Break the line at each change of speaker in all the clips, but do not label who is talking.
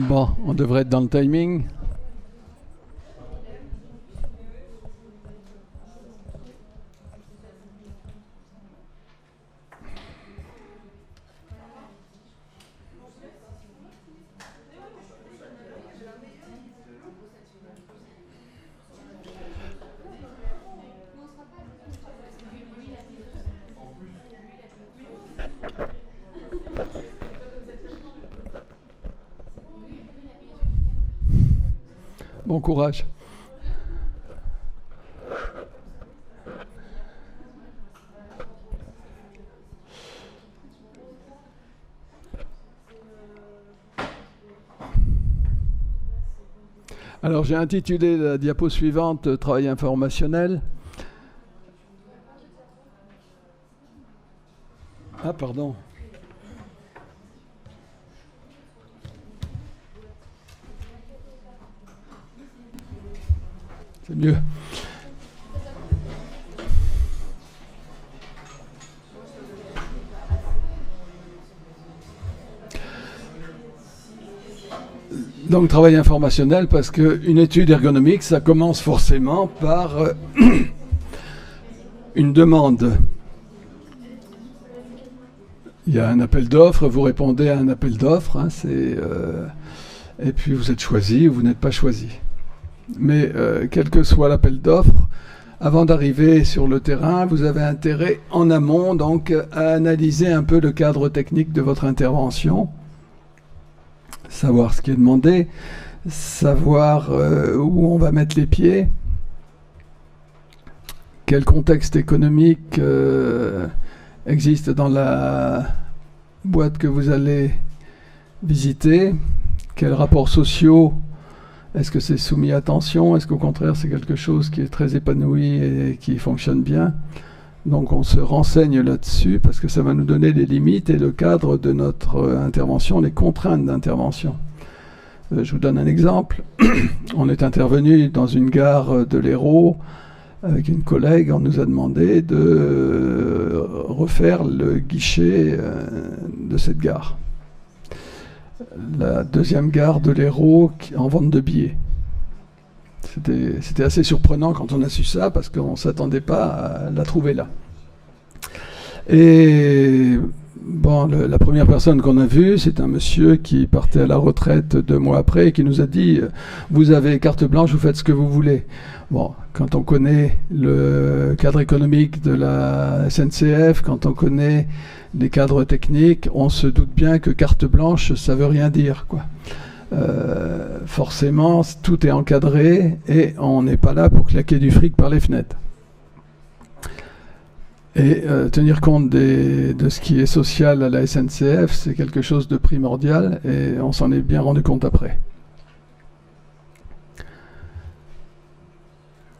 Bon, on devrait être dans le timing. Bon courage. Alors j'ai intitulé la diapo suivante Travail informationnel. Ah pardon. C'est mieux. Donc travail informationnel parce qu'une étude ergonomique, ça commence forcément par une demande. Il y a un appel d'offres, vous répondez à un appel d'offres, hein, et puis vous êtes choisi ou vous n'êtes pas choisi. Mais quel que soit l'appel d'offres, avant d'arriver sur le terrain, vous avez intérêt en amont donc à analyser un peu le cadre technique de votre intervention, savoir ce qui est demandé, savoir où on va mettre les pieds, quel contexte économique existe dans la boîte que vous allez visiter, quels rapports sociaux. Est-ce que c'est soumis à tension? Est-ce qu'au contraire, c'est quelque chose qui est très épanoui et qui fonctionne bien? Donc on se renseigne là-dessus parce que ça va nous donner les limites et le cadre de notre intervention, les contraintes d'intervention. Je vous donne un exemple. On est intervenu dans une gare de l'Hérault avec une collègue. On nous a demandé de refaire le guichet de cette gare. La deuxième gare de l'Hérault en vente de billets. C'était assez surprenant quand on a su ça parce qu'on ne s'attendait pas à la trouver là. Et bon, la première personne qu'on a vue, c'est un monsieur qui partait à la retraite 2 mois après et qui nous a dit « Vous avez carte blanche, vous faites ce que vous voulez ». Bon, quand on connaît le cadre économique de la SNCF, quand on connaît les cadres techniques, on se doute bien que carte blanche, ça veut rien dire, quoi. Forcément, tout est encadré et on n'est pas là pour claquer du fric par les fenêtres. Et tenir compte de ce qui est social à la SNCF, c'est quelque chose de primordial et on s'en est bien rendu compte après.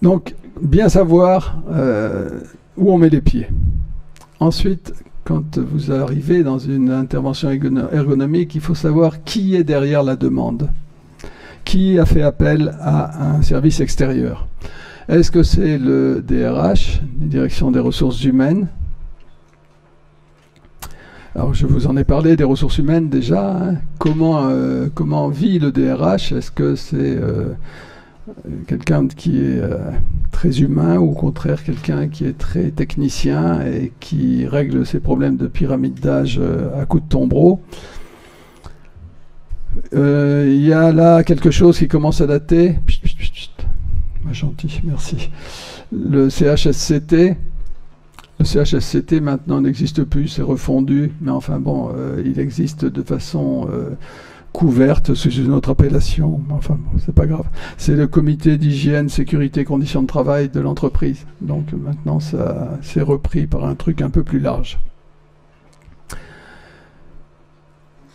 Donc, bien savoir où on met les pieds. Ensuite, quand vous arrivez dans une intervention ergonomique, il faut savoir qui est derrière la demande. Qui a fait appel à un service extérieur? Est-ce que c'est le DRH, la Direction des ressources humaines? Alors, je vous en ai parlé des ressources humaines déjà. Hein. Comment vit le DRH? Est-ce que c'est quelqu'un qui est très humain ou au contraire quelqu'un qui est très technicien et qui règle ses problèmes de pyramide d'âge à coups de tombereau? Il y a là quelque chose qui commence à dater. Gentil, merci. Le CHSCT. Le CHSCT maintenant n'existe plus, c'est refondu, mais enfin bon, il existe de façon couverte sous une autre appellation. Enfin, bon, c'est pas grave. C'est le comité d'hygiène, sécurité, conditions de travail de l'entreprise. Donc maintenant, ça c'est repris par un truc un peu plus large.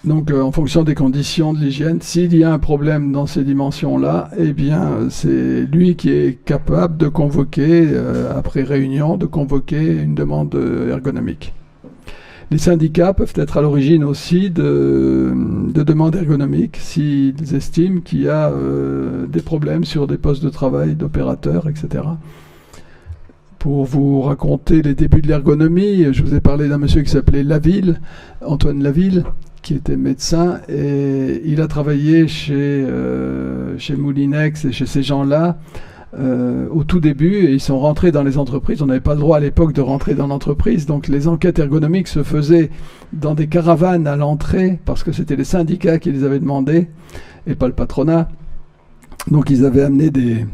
Donc en fonction des conditions de l'hygiène, s'il y a un problème dans ces dimensions-là, eh bien c'est lui qui est capable de convoquer, après réunion, de convoquer une demande ergonomique. Les syndicats peuvent être à l'origine aussi de demandes ergonomiques s'ils estiment qu'il y a des problèmes sur des postes de travail d'opérateurs, etc. Pour vous raconter les débuts de l'ergonomie, je vous ai parlé d'un monsieur qui s'appelait Laville, Antoine Laville, qui était médecin, et il a travaillé chez Moulinex et chez ces gens-là au tout début, et ils sont rentrés dans les entreprises. On n'avait pas le droit à l'époque de rentrer dans l'entreprise, donc les enquêtes ergonomiques se faisaient dans des caravanes à l'entrée, parce que c'était les syndicats qui les avaient demandé, et pas le patronat. Donc ils avaient amené des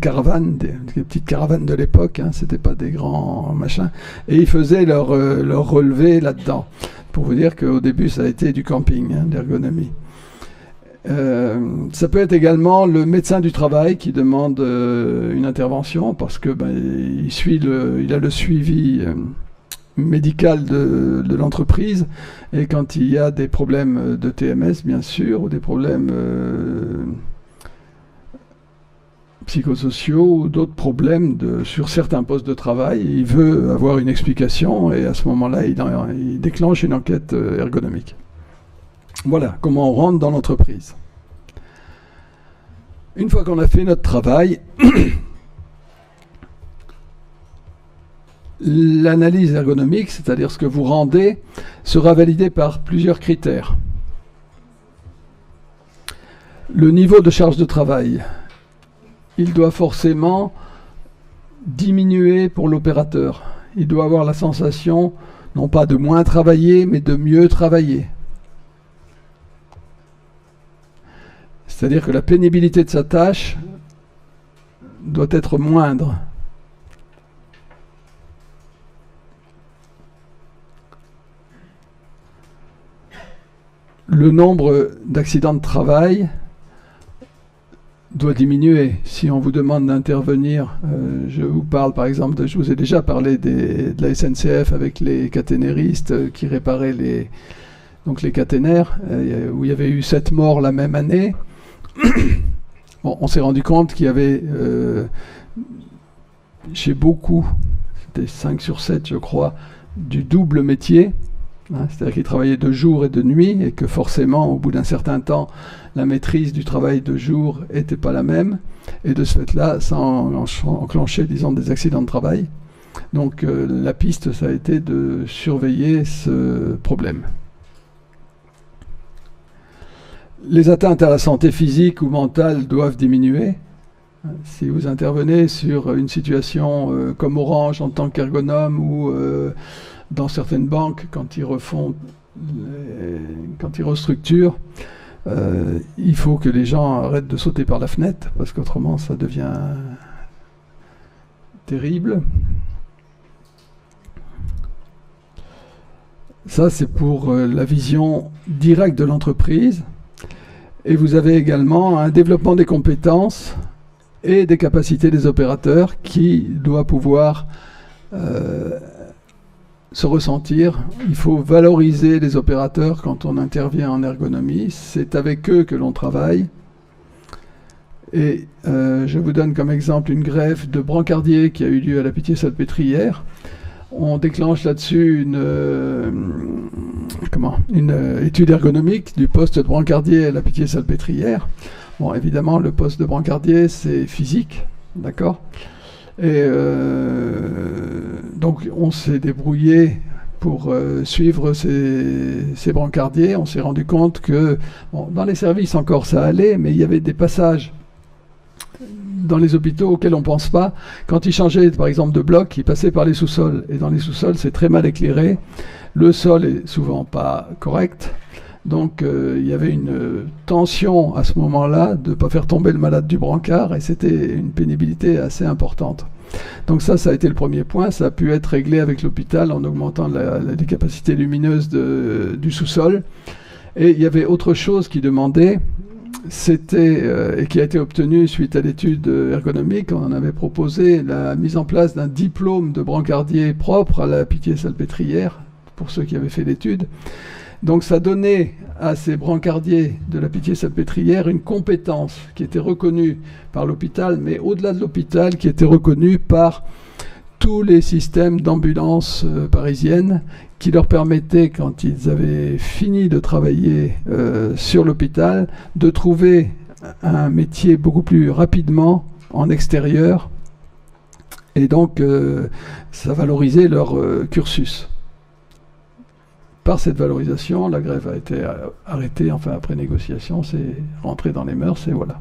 caravanes, des petites caravanes de l'époque, hein, c'était pas des grands machins, et ils faisaient leur relevé là-dedans. Pour vous dire qu'au début, ça a été du camping, hein, l'ergonomie. Ça peut être également le médecin du travail qui demande une intervention parce que il a le suivi médical de l'entreprise, et quand il y a des problèmes de TMS, bien sûr, ou des problèmes psychosociaux ou d'autres problèmes sur certains postes de travail, il veut avoir une explication, et à ce moment-là, il déclenche une enquête ergonomique. Voilà comment on rentre dans l'entreprise. Une fois qu'on a fait notre travail, l'analyse ergonomique, c'est-à-dire ce que vous rendez, sera validée par plusieurs critères. Le niveau de charge de travail, il doit forcément diminuer pour l'opérateur. Il doit avoir la sensation, non pas de moins travailler, mais de mieux travailler. C'est-à-dire que la pénibilité de sa tâche doit être moindre. Le nombre d'accidents de travail doit diminuer. Si on vous demande d'intervenir, je vous parle par exemple, je vous ai déjà parlé de la SNCF avec les caténéristes qui réparaient les caténaires, où il y avait eu 7 morts la même année. Bon, on s'est rendu compte qu'il y avait chez beaucoup, c'était 5 sur 7 je crois, du double métier, hein, c'est-à-dire qu'ils travaillaient de jour et de nuit, et que forcément au bout d'un certain temps la maîtrise du travail de jour n'était pas la même, et de ce fait-là ça enclenchait, disons, des accidents de travail. Donc la piste, ça a été de surveiller ce problème. Les atteintes à la santé physique ou mentale doivent diminuer. Si vous intervenez sur une situation comme Orange en tant qu'ergonome, ou dans certaines banques quand ils restructurent, il faut que les gens arrêtent de sauter par la fenêtre, parce qu'autrement ça devient terrible. Ça, c'est pour la vision directe de l'entreprise. Et vous avez également un développement des compétences et des capacités des opérateurs qui doit pouvoir se ressentir. Il faut valoriser les opérateurs quand on intervient en ergonomie. C'est avec eux que l'on travaille. Et je vous donne comme exemple une greffe de brancardier qui a eu lieu à la Pitié-Salpêtrière. On déclenche là-dessus une étude ergonomique du poste de brancardier à la Pitié-Salpêtrière. Bon, évidemment, le poste de brancardier, c'est physique, d'accord ? Et donc, on s'est débrouillé pour suivre ces brancardiers. On s'est rendu compte que, bon, dans les services encore ça allait, mais il y avait des passages dans les hôpitaux auxquels on ne pense pas. Quand ils changeaient par exemple de bloc, ils passaient par les sous-sols, et dans les sous-sols c'est très mal éclairé, le sol est souvent pas correct, donc il y avait une tension à ce moment-là de ne pas faire tomber le malade du brancard, et c'était une pénibilité assez importante. Donc ça a été le premier point. Ça a pu être réglé avec l'hôpital en augmentant les capacités lumineuses du sous-sol. Et il y avait autre chose qui demandait, c'était, et qui a été obtenu suite à l'étude ergonomique. On en avait proposé la mise en place d'un diplôme de brancardier propre à la Pitié-Salpêtrière, pour ceux qui avaient fait l'étude. Donc ça donnait à ces brancardiers de la Pitié-Salpêtrière une compétence qui était reconnue par l'hôpital, mais au-delà de l'hôpital, qui était reconnue par tous les systèmes d'ambulance parisiennes, qui leur permettaient, quand ils avaient fini de travailler sur l'hôpital, de trouver un métier beaucoup plus rapidement en extérieur, et donc ça valorisait leur cursus. par cette valorisation, la grève a été arrêtée, enfin après négociation, c'est rentré dans les mœurs, et voilà.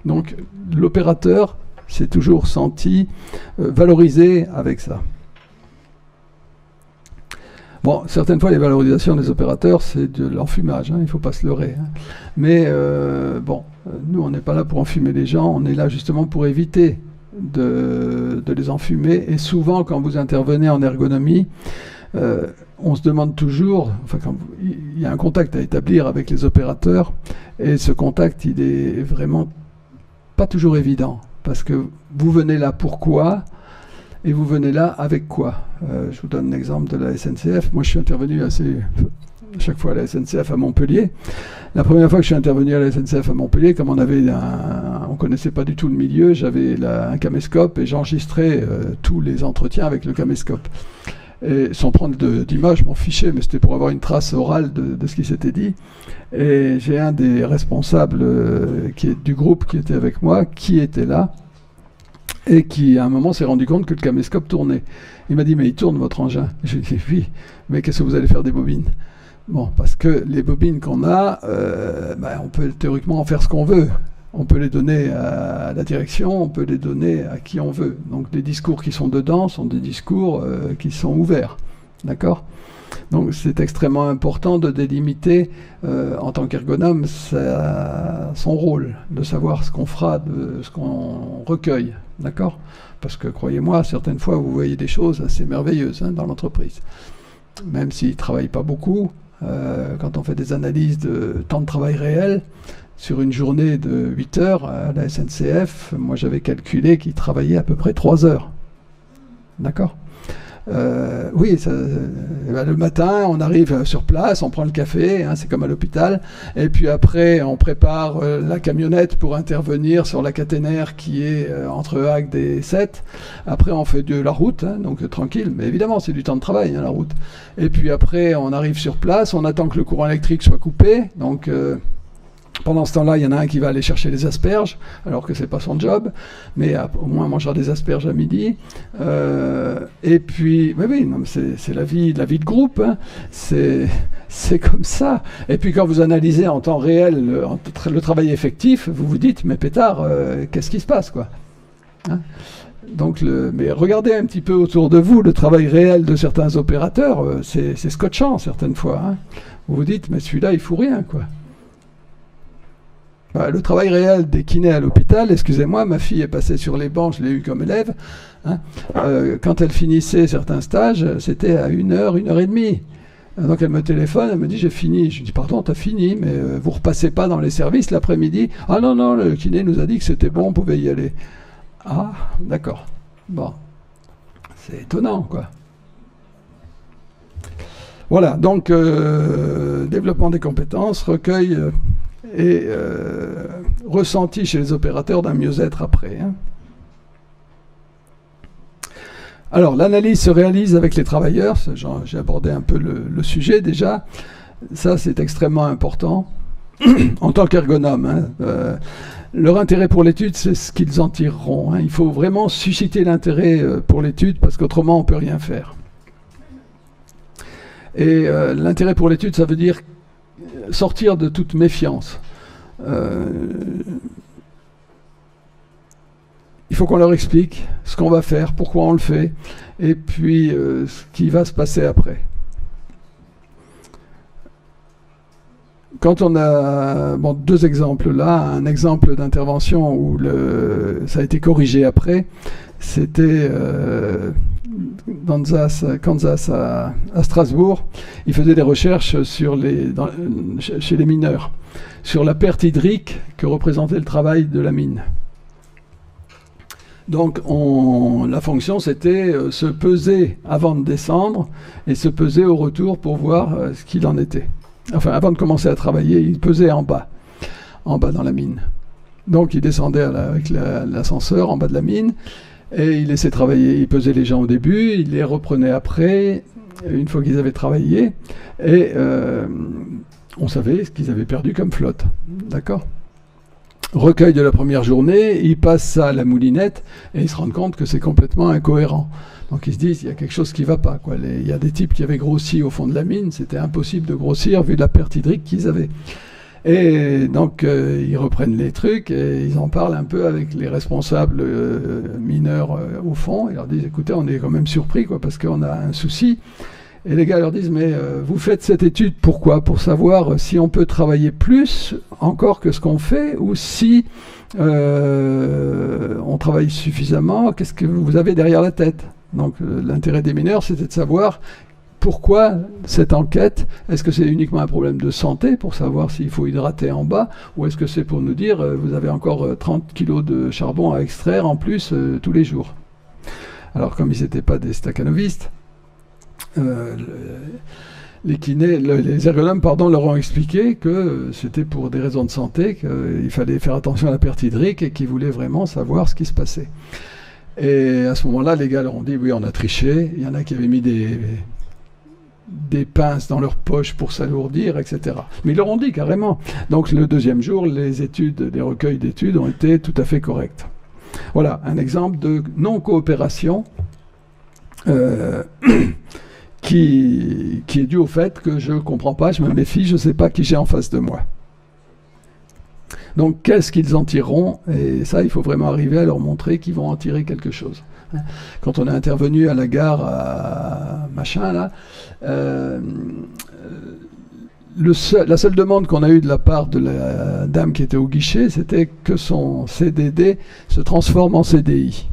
Donc l'opérateur s'est toujours senti valorisé avec ça. Bon, certaines fois, les valorisations des opérateurs, c'est de l'enfumage, hein, il ne faut pas se leurrer. Hein. Mais bon, nous, on n'est pas là pour enfumer les gens, on est là justement pour éviter de les enfumer. Et souvent, quand vous intervenez en ergonomie, on se demande toujours, enfin, il y a un contact à établir avec les opérateurs, et ce contact, il est vraiment pas toujours évident, parce que vous venez là pourquoi ? Et vous venez là avec quoi? Je vous donne l'exemple de la SNCF. Moi, je suis intervenu chaque fois à la SNCF à Montpellier. La première fois que je suis intervenu à la SNCF à Montpellier, comme on ne connaissait pas du tout le milieu, j'avais un caméscope et j'enregistrais tous les entretiens avec le caméscope. Et sans prendre d'image, je m'en fichais, mais c'était pour avoir une trace orale de ce qui s'était dit. Et j'ai un des responsables du groupe qui était avec moi, qui était là, et qui, à un moment, s'est rendu compte que le caméscope tournait. Il m'a dit, mais il tourne votre engin. Je lui ai dit, oui, mais qu'est-ce que vous allez faire des bobines? Bon, parce que les bobines qu'on a, on peut théoriquement en faire ce qu'on veut. On peut les donner à la direction, on peut les donner à qui on veut. Donc les discours qui sont dedans sont des discours qui sont ouverts. D'accord ? Donc c'est extrêmement important de délimiter en tant qu'ergonome son rôle, de savoir ce qu'on fera, de ce qu'on recueille. D'accord ? Parce que croyez-moi, certaines fois vous voyez des choses assez merveilleuses dans l'entreprise. Même s'ils ne travaillent pas beaucoup, quand on fait des analyses de temps de travail réel, sur une journée de 8 heures à la SNCF, moi j'avais calculé qu'ils travaillaient à peu près 3 heures. D'accord ? Oui, le matin, on arrive sur place, on prend le café, c'est comme à l'hôpital, et puis après, on prépare la camionnette pour intervenir sur la caténaire qui est entre Agde et Sète. Après, on fait de la route, donc tranquille, mais évidemment, c'est du temps de travail, la route. Et puis après, on arrive sur place, on attend que le courant électrique soit coupé, donc... pendant ce temps-là, il y en a un qui va aller chercher les asperges, alors que c'est pas son job, mais au moins mangera des asperges à midi. Et puis, mais oui, c'est la vie de groupe, c'est comme ça. Et puis quand vous analysez en temps réel le travail effectif, vous vous dites, mais pétard, qu'est-ce qui se passe, quoi, Donc, mais regardez un petit peu autour de vous le travail réel de certains opérateurs, c'est scotchant certaines fois. Vous vous dites, mais celui-là, il fout rien, quoi. Le travail réel des kinés à l'hôpital, excusez-moi, ma fille est passée sur les bancs, je l'ai eue comme élève. Quand elle finissait certains stages, c'était à 1h, 1h30. Donc elle me téléphone, elle me dit j'ai fini. Je lui dis pardon, t'as fini, mais vous repassez pas dans les services l'après-midi? Ah non, le kiné nous a dit que c'était bon, on pouvait y aller. Ah, d'accord. Bon, c'est étonnant, quoi. Voilà, donc développement des compétences, recueil... et ressenti chez les opérateurs d'un mieux-être après. Alors, l'analyse se réalise avec les travailleurs. J'ai abordé un peu le sujet déjà. Ça, c'est extrêmement important. En tant qu'ergonome, leur intérêt pour l'étude, c'est ce qu'ils en tireront. Il faut vraiment susciter l'intérêt pour l'étude, parce qu'autrement, on ne peut rien faire. Et l'intérêt pour l'étude, ça veut dire sortir de toute méfiance. Il faut qu'on leur explique ce qu'on va faire, pourquoi on le fait, et puis ce qui va se passer après. Quand on a deux exemples là, un exemple d'intervention où ça a été corrigé après, c'était Kansas à Strasbourg. Il faisait des recherches chez les mineurs sur la perte hydrique que représentait le travail de la mine. Donc la fonction c'était se peser avant de descendre et se peser au retour pour voir ce qu'il en était. Enfin, avant de commencer à travailler, il pesait en bas dans la mine. Donc il descendait avec l'ascenseur en bas de la mine et il laissait travailler. Il pesait les gens au début, il les reprenait après, une fois qu'ils avaient travaillé, et on savait ce qu'ils avaient perdu comme flotte. D'accord ? recueil de la première journée, ils passent ça à la moulinette et ils se rendent compte que c'est complètement incohérent. Donc ils se disent, il y a quelque chose qui ne va pas, quoi. Il y a des types qui avaient grossi au fond de la mine, c'était impossible de grossir vu la perte hydrique qu'ils avaient. Et donc ils reprennent les trucs et ils en parlent un peu avec les responsables mineurs au fond. Ils leur disent, écoutez, on est quand même surpris, quoi, parce qu'on a un souci. Et les gars leur disent, mais vous faites cette étude pourquoi? Pour savoir si on peut travailler plus encore que ce qu'on fait, ou si on travaille suffisamment, qu'est-ce que vous avez derrière la tête? Donc l'intérêt des mineurs, c'était de savoir pourquoi cette enquête. Est-ce que c'est uniquement un problème de santé, pour savoir s'il faut hydrater en bas, ou est-ce que c'est pour nous dire, vous avez encore 30 kilos de charbon à extraire en plus tous les jours? Alors comme ils n'étaient pas des stakhanovistes, les ergonomes leur ont expliqué que c'était pour des raisons de santé, qu'il fallait faire attention à la perte hydrique et qu'ils voulaient vraiment savoir ce qui se passait. Et à ce moment-là, les gars leur ont dit, oui, on a triché. Il y en a qui avaient mis des pinces dans leur poche pour s'alourdir, etc. Mais ils leur ont dit carrément. Donc le deuxième jour, les recueils d'études ont été tout à fait corrects. Voilà, un exemple de non-coopération qui est dû au fait que je ne comprends pas, je me méfie, je ne sais pas qui j'ai en face de moi. Donc qu'est-ce qu'ils en tireront? Et ça, il faut vraiment arriver à leur montrer qu'ils vont en tirer quelque chose. Quand on est intervenu à la gare à machin, là, la seule demande qu'on a eue de la part de la dame qui était au guichet, c'était que son CDD se transforme en CDI.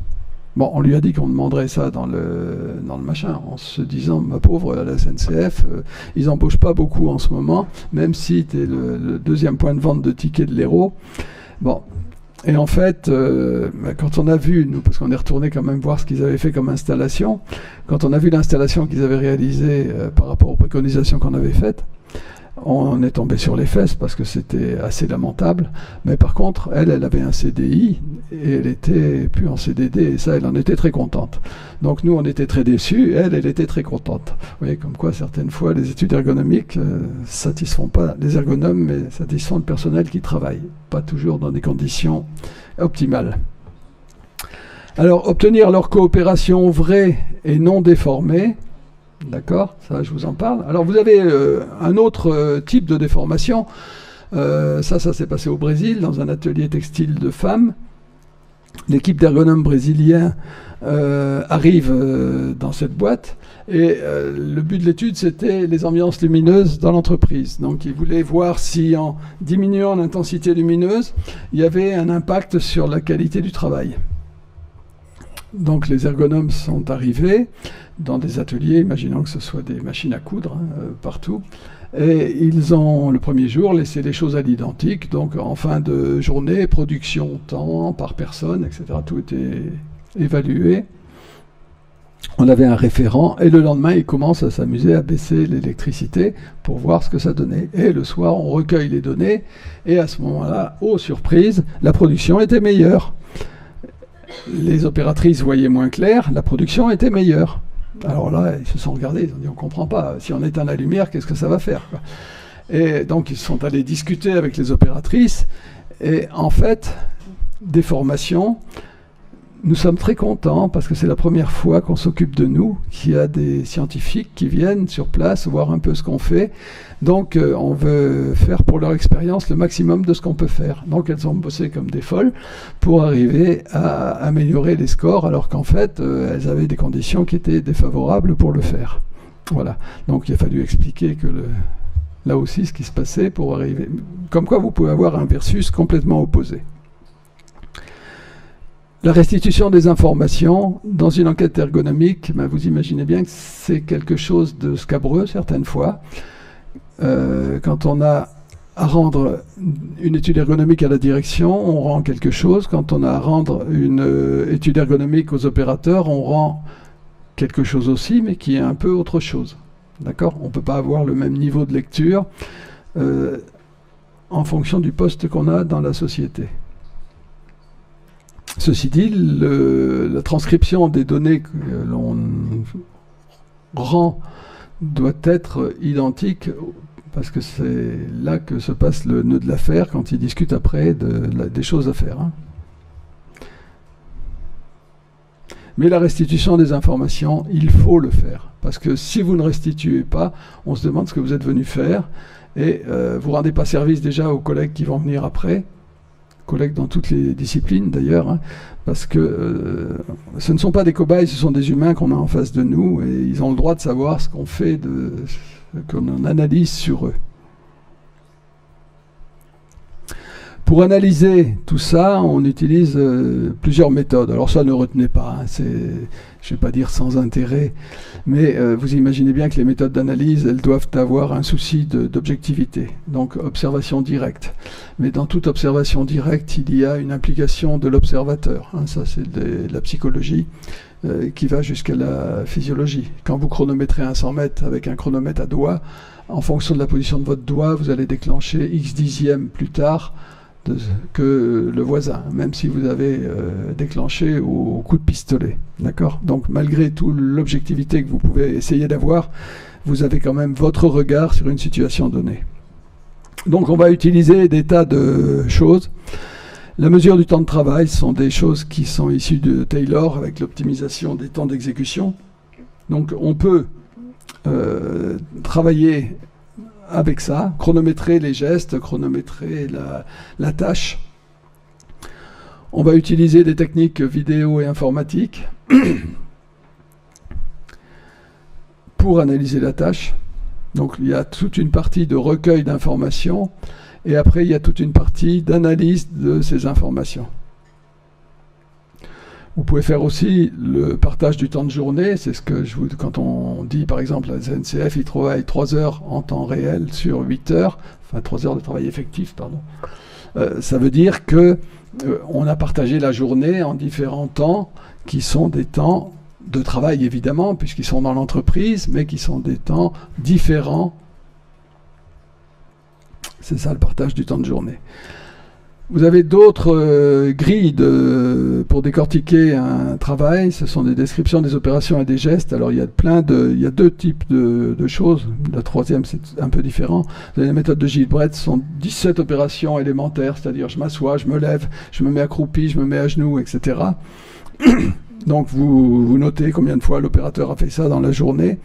Bon, on lui a dit qu'on demanderait ça dans le machin, en se disant, ma pauvre, à la SNCF, ils n'embauchent pas beaucoup en ce moment, même si tu es le deuxième point de vente de tickets de l'Hérault. Bon, et en fait, quand on a vu, nous, parce qu'on est retourné quand même voir ce qu'ils avaient fait comme installation, quand on a vu l'installation qu'ils avaient réalisée par rapport aux préconisations qu'on avait faites, on est tombé sur les fesses parce que c'était assez lamentable. Mais par contre, elle avait un CDI et elle était plus en CDD, et ça, elle en était très contente. Donc nous, on était très déçus, elle était très contente. Vous voyez, comme quoi, certaines fois, les études ergonomiques satisfont pas les ergonomes, mais satisfont le personnel qui travaille, pas toujours dans des conditions optimales. Alors, obtenir leur coopération vraie et non déformée, d'accord, ça je vous en parle. Alors vous avez un autre type de déformation. Ça s'est passé au Brésil, dans un atelier textile de femmes. L'équipe d'ergonomes brésiliens arrive dans cette boîte et le but de l'étude, c'était les ambiances lumineuses dans l'entreprise. Donc ils voulaient voir si en diminuant l'intensité lumineuse, il y avait un impact sur la qualité du travail. Donc les ergonomes sont arrivés dans des ateliers, imaginons que ce soit des machines à coudre partout, et ils ont le premier jour laissé les choses à l'identique, donc en fin de journée, production, temps par personne, etc. Tout était évalué. On avait un référent, et le lendemain, ils commencent à s'amuser à baisser l'électricité pour voir ce que ça donnait. Et le soir, on recueille les données, et à ce moment-là, oh surprise, la production était meilleure. Les opératrices voyaient moins clair, la production était meilleure. Alors là, ils se sont regardés, ils ont dit, on ne comprend pas, si on éteint la lumière, qu'est-ce que ça va faire, quoi. Et donc, ils sont allés discuter avec les opératrices, et en fait, des formations, nous sommes très contents, parce que c'est la première fois qu'on s'occupe de nous, qu'il y a des scientifiques qui viennent sur place, voir un peu ce qu'on fait. Donc, on veut faire pour leur expérience le maximum de ce qu'on peut faire. Donc, elles ont bossé comme des folles pour arriver à améliorer les scores, alors qu'en fait, elles avaient des conditions qui étaient défavorables pour le faire. Voilà. Donc, il a fallu expliquer que là aussi, ce qui se passait pour arriver... Comme quoi, vous pouvez avoir un versus complètement opposé. La restitution des informations dans une enquête ergonomique, vous imaginez bien que c'est quelque chose de scabreux certaines fois. Quand on a à rendre une étude ergonomique à la direction, on rend quelque chose. Quand on a à rendre une étude ergonomique aux opérateurs, on rend quelque chose aussi, mais qui est un peu autre chose. D'accord ? On ne peut pas avoir le même niveau de lecture en fonction du poste qu'on a dans la société. Ceci dit, la transcription des données que l'on rend doit être identique parce que c'est là que se passe le nœud de l'affaire quand ils discutent après des choses à faire. Hein. Mais la restitution des informations, il faut le faire. Parce que si vous ne restituez pas, on se demande ce que vous êtes venu faire. Et vous ne rendez pas service déjà aux collègues qui vont venir après. Collègues dans toutes les disciplines d'ailleurs. Hein, parce que ce ne sont pas des cobayes, ce sont des humains qu'on a en face de nous. Et ils ont le droit de savoir ce qu'on fait, qu'on analyse sur eux. Pour analyser tout ça, on utilise plusieurs méthodes. Alors ça, ne retenez pas, hein, je ne vais pas dire sans intérêt, mais vous imaginez bien que les méthodes d'analyse, elles doivent avoir un souci d'objectivité, donc observation directe. Mais dans toute observation directe, il y a une implication de l'observateur. Hein, ça, c'est de la psychologie qui va jusqu'à la physiologie. Quand vous chronométrez un 100 mètres avec un chronomètre à doigt, en fonction de la position de votre doigt, vous allez déclencher X dixièmes plus tard que le voisin, même si vous avez déclenché au coup de pistolet. D'accord ? Donc malgré toute l'objectivité que vous pouvez essayer d'avoir, vous avez quand même votre regard sur une situation donnée. Donc on va utiliser des tas de choses. La mesure du temps de travail, ce sont des choses qui sont issues de Taylor avec l'optimisation des temps d'exécution. Donc on peut travailler avec ça, chronométrer les gestes, chronométrer la tâche. On va utiliser des techniques vidéo et informatiques pour analyser la tâche. Donc il y a toute une partie de recueil d'informations et après il y a toute une partie d'analyse de ces informations. Vous pouvez faire aussi le partage du temps de journée, c'est ce que quand on dit par exemple à la SNCF, ils travaillent 3 heures en temps réel sur 8 heures, enfin 3 heures de travail effectif, pardon. Ça veut dire que on a partagé la journée en différents temps qui sont des temps de travail évidemment, puisqu'ils sont dans l'entreprise, mais qui sont des temps différents. C'est ça le partage du temps de journée. Vous avez d'autres grilles pour décortiquer un travail. Ce sont des descriptions des opérations et des gestes. Alors il y a deux types de choses. La troisième, c'est un peu différent. Vous avez la méthode de Gilbreth, ce sont 17 opérations élémentaires, c'est-à-dire je m'assois, je me lève, je me mets accroupi, je me mets à genoux, etc. Donc vous notez combien de fois l'opérateur a fait ça dans la journée.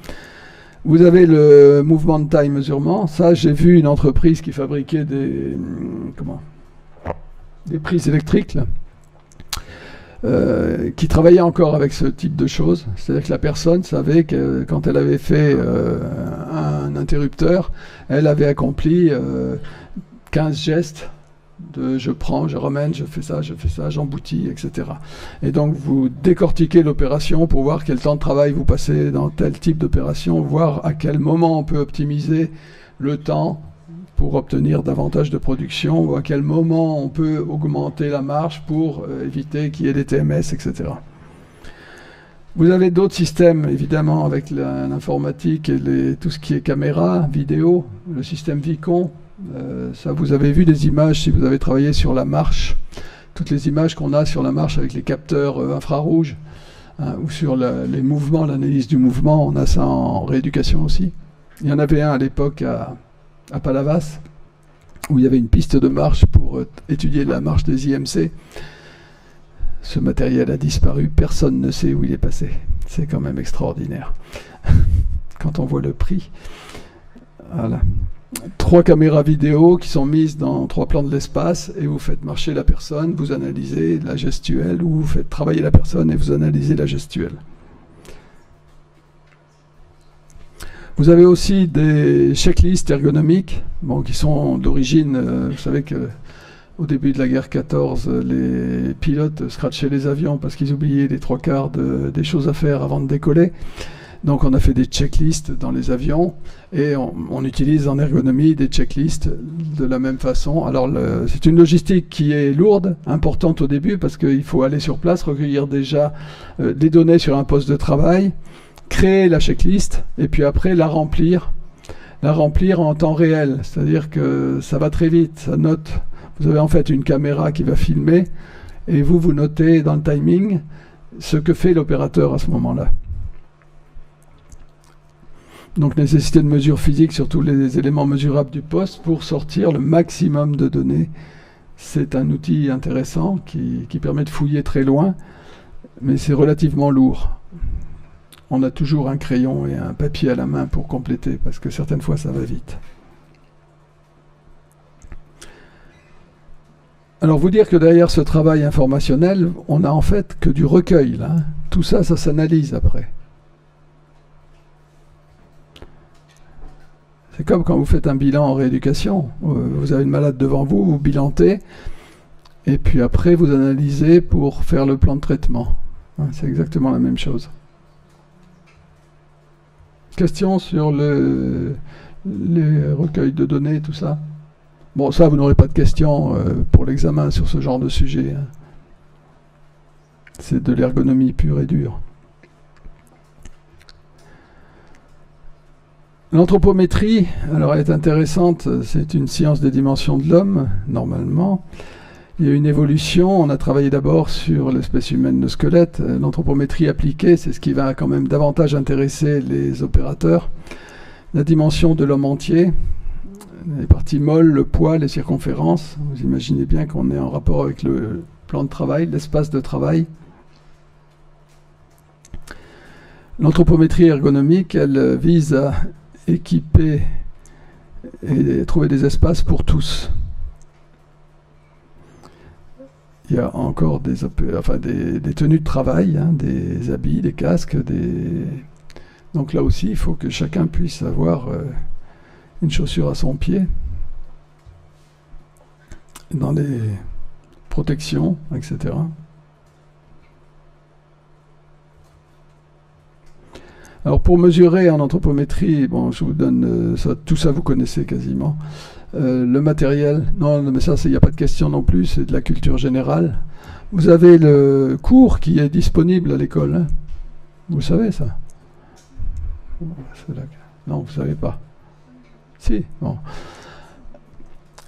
Vous avez le mouvement de taille mesurement. Ça, j'ai vu une entreprise qui fabriquait des prises électriques, là, qui travaillait encore avec ce type de choses. C'est-à-dire que la personne savait que quand elle avait fait un interrupteur, elle avait accompli 15 gestes de je prends, je ramène, je fais ça, j'emboutis, etc. Et donc vous décortiquez l'opération pour voir quel temps de travail vous passez dans tel type d'opération, voir à quel moment on peut optimiser le temps pour obtenir davantage de production, ou à quel moment on peut augmenter la marge pour éviter qu'il y ait des TMS, etc. Vous avez d'autres systèmes, évidemment, avec l'informatique et tout ce qui est caméra, vidéo, le système Vicon. Ça, vous avez vu des images si vous avez travaillé sur la marche, toutes les images qu'on a sur la marche avec les capteurs infrarouges, hein, ou sur les mouvements, l'analyse du mouvement, on a ça en rééducation aussi. Il y en avait un à l'époque à Palavas, où il y avait une piste de marche pour étudier la marche des IMC. Ce matériel a disparu, personne ne sait où il est passé. C'est quand même extraordinaire. Quand on voit le prix. Voilà. 3 caméras vidéo qui sont mises dans 3 plans de l'espace et vous faites marcher la personne, vous analysez la gestuelle, ou vous faites travailler la personne et vous analysez la gestuelle. Vous avez aussi des checklists ergonomiques, qui sont d'origine, vous savez qu'au début de la guerre 14, les pilotes scratchaient les avions parce qu'ils oubliaient les 3/4 des choses à faire avant de décoller. Donc on a fait des checklists dans les avions et on utilise en ergonomie des checklists de la même façon. Alors c'est une logistique qui est lourde, importante au début parce qu'il faut aller sur place, recueillir déjà des données sur un poste de travail, créer la checklist et puis après la remplir en temps réel. C'est-à-dire que ça va très vite, ça note. Vous avez en fait une caméra qui va filmer et vous notez dans le timing ce que fait l'opérateur à ce moment-là. Donc nécessité de mesures physiques sur tous les éléments mesurables du poste pour sortir le maximum de données. C'est un outil intéressant qui permet de fouiller très loin, mais c'est relativement lourd. On a toujours un crayon et un papier à la main pour compléter, parce que certaines fois ça va vite. Alors vous dire que derrière ce travail informationnel, on n'a en fait que du recueil, là. Tout ça, ça s'analyse après. C'est comme quand vous faites un bilan en rééducation. Vous avez une malade devant vous, vous bilantez, et puis après vous analysez pour faire le plan de traitement. C'est exactement la même chose. Question sur les recueils de données, tout ça. Bon, ça, vous n'aurez pas de questions pour l'examen sur ce genre de sujet. C'est de l'ergonomie pure et dure. L'anthropométrie, alors elle est intéressante, c'est une science des dimensions de l'homme, normalement. Il y a une évolution, on a travaillé d'abord sur l'espèce humaine, le squelette. L'anthropométrie appliquée, c'est ce qui va quand même davantage intéresser les opérateurs. La dimension de l'homme entier, les parties molles, le poids, les circonférences. Vous imaginez bien qu'on est en rapport avec le plan de travail, l'espace de travail. L'anthropométrie ergonomique, elle vise à équiper et trouver des espaces pour tous. Il y a encore des tenues de travail, des habits, des casques. Donc là aussi, il faut que chacun puisse avoir une chaussure à son pied, dans les protections, etc. Alors pour mesurer en anthropométrie, bon, je vous donne tout ça, vous connaissez quasiment. Le matériel, non, mais ça, il n'y a pas de question non plus, c'est de la culture générale. Vous avez le cours qui est disponible à l'école. Hein. Vous savez ça? Non, vous ne savez pas. Si, bon.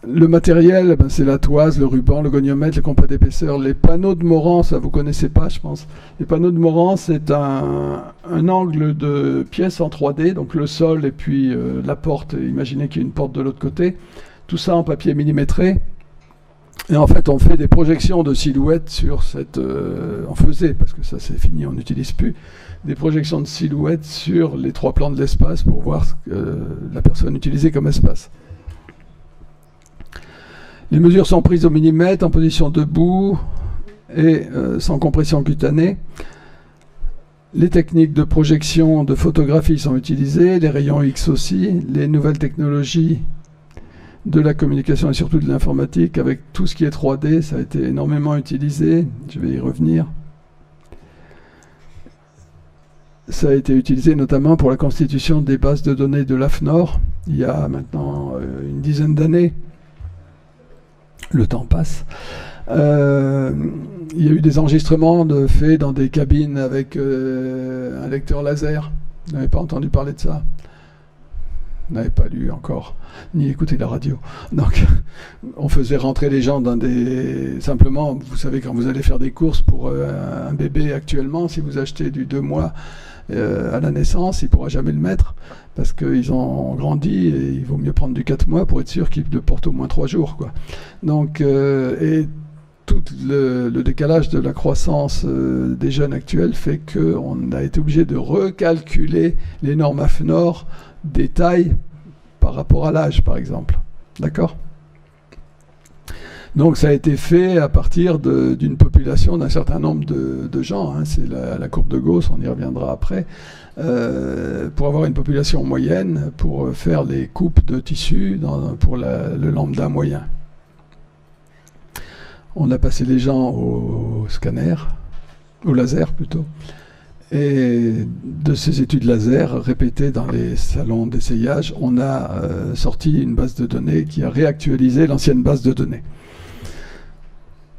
Le matériel, c'est la toise, le ruban, le goniomètre, le compas d'épaisseur. Les panneaux de Morand, ça vous connaissez pas, je pense. Les panneaux de Morand, c'est un angle de pièce en 3D, donc le sol et puis la porte. Imaginez qu'il y a une porte de l'autre côté. Tout ça en papier millimétré. Et en fait, on fait des projections de silhouettes sur cette... on faisait, parce que ça c'est fini, on n'utilise plus, des projections de silhouettes sur les 3 plans de l'espace pour voir ce que la personne utilisait comme espace. Les mesures sont prises au millimètre, en position debout et sans compression cutanée. Les techniques de projection, de photographie sont utilisées, les rayons X aussi, les nouvelles technologies de la communication et surtout de l'informatique avec tout ce qui est 3D, ça a été énormément utilisé, je vais y revenir. Ça a été utilisé notamment pour la constitution des bases de données de l'AFNOR, il y a maintenant une dizaine d'années. Le temps passe. Il y a eu des enregistrements faits dans des cabines avec un lecteur laser. Vous n'avez pas entendu parler de ça? Vous n'avez pas lu encore, ni écouté la radio. Donc, on faisait rentrer les gens dans des... Simplement, vous savez, quand vous allez faire des courses pour un bébé actuellement, si vous achetez du 2 mois à la naissance, il ne pourra jamais le mettre parce qu'ils ont grandi et il vaut mieux prendre du 4 mois pour être sûr qu'il le porte au moins 3 jours, quoi. Donc, et tout le décalage de la croissance des jeunes actuels fait qu'on a été obligé de recalculer les normes AFNOR des tailles par rapport à l'âge, par exemple. D'accord ? Donc ça a été fait à partir d'une population d'un certain nombre de gens. Hein. C'est la courbe de Gauss, on y reviendra après. Pour avoir une population moyenne, pour faire les coupes de tissus pour le lambda moyen. On a passé les gens au scanner, au laser plutôt. Et de ces études laser répétées dans les salons d'essayage, on a sorti une base de données qui a réactualisé l'ancienne base de données.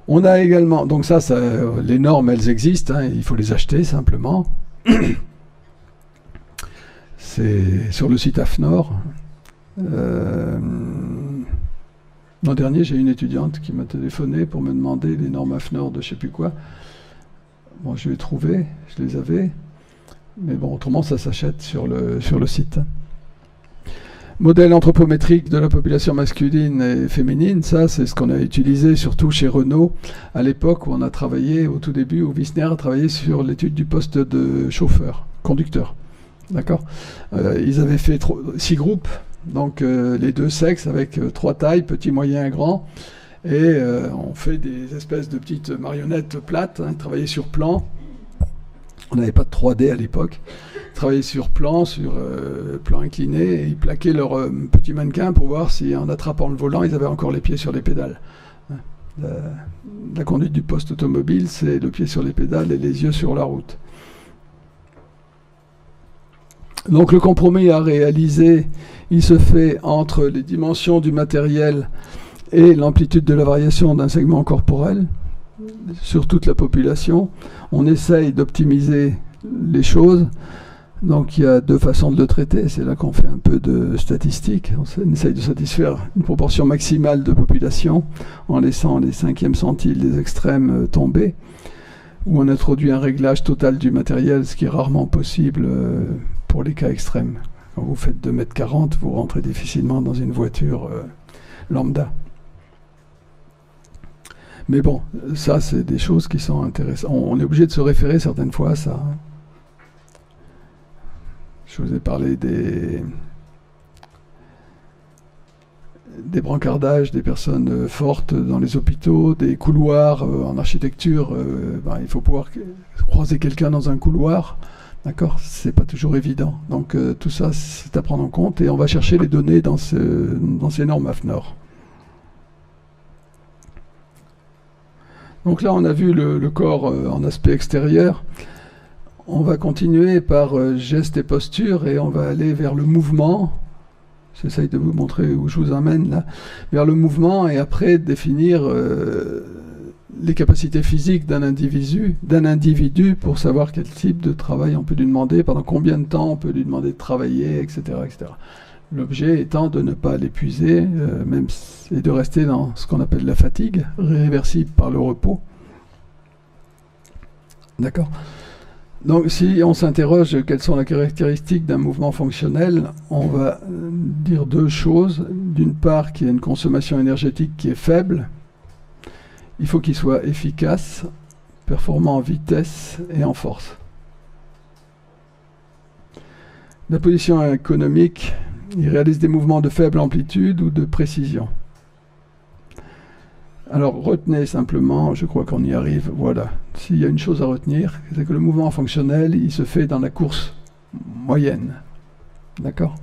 On a également, donc ça les normes, elles existent, hein, il faut les acheter simplement. C'est sur le site AFNOR. L'an dernier, j'ai une étudiante qui m'a téléphoné pour me demander les normes AFNOR de je ne sais plus quoi. Bon, je les ai trouvées, je les avais. Mais bon, autrement, ça s'achète sur le site. Modèle anthropométrique de la population masculine et féminine, ça c'est ce qu'on a utilisé surtout chez Renault à l'époque où on a travaillé au tout début, où Wissner a travaillé sur l'étude du poste de chauffeur, conducteur. D'accord. Ils avaient fait 6 groupes, donc les 2 sexes avec 3 tailles, petit, moyen et grand. Et on fait des espèces de petites marionnettes plates, hein, travailler sur plan. On n'avait pas de 3D à l'époque. Travailler sur plan incliné, et ils plaquaient leur petit mannequin pour voir si en attrapant le volant, ils avaient encore les pieds sur les pédales. La conduite du poste automobile, c'est le pied sur les pédales et les yeux sur la route. Donc le compromis à réaliser, il se fait entre les dimensions du matériel et l'amplitude de la variation d'un segment corporel sur toute la population. On essaye d'optimiser les choses. Donc il y a 2 façons de le traiter. C'est là qu'on fait un peu de statistiques. On essaye de satisfaire une proportion maximale de population en laissant les 5e centiles des extrêmes tomber. Ou on introduit un réglage total du matériel, ce qui est rarement possible pour les cas extrêmes. Quand vous faites 2,40 m, vous rentrez difficilement dans une voiture lambda. Mais bon, ça, c'est des choses qui sont intéressantes. On est obligé de se référer certaines fois à ça. Je vous ai parlé des brancardages des personnes fortes dans les hôpitaux, des couloirs en architecture. Il faut pouvoir croiser quelqu'un dans un couloir. D'accord, c'est pas toujours évident. Donc tout ça, c'est à prendre en compte. Et on va chercher les données dans ces normes AFNOR. Donc là, on a vu le corps en aspect extérieur. On va continuer par gestes et postures et on va aller vers le mouvement. J'essaye de vous montrer où je vous emmène là. Vers le mouvement et après définir les capacités physiques d'un individu pour savoir quel type de travail on peut lui demander, pendant combien de temps on peut lui demander de travailler, etc. etc. L'objet étant de ne pas l'épuiser, et de rester dans ce qu'on appelle la fatigue, réversible par le repos. D'accord ? Donc si on s'interroge quelles sont les caractéristiques d'un mouvement fonctionnel, on va dire 2 choses. D'une part, qu'il y a une consommation énergétique qui est faible. Il faut qu'il soit efficace, performant en vitesse et en force. La position économique, il réalise des mouvements de faible amplitude ou de précision. Alors retenez simplement, je crois qu'on y arrive, voilà. S'il y a une chose à retenir, c'est que le mouvement fonctionnel, il se fait dans la course moyenne. D'accord ?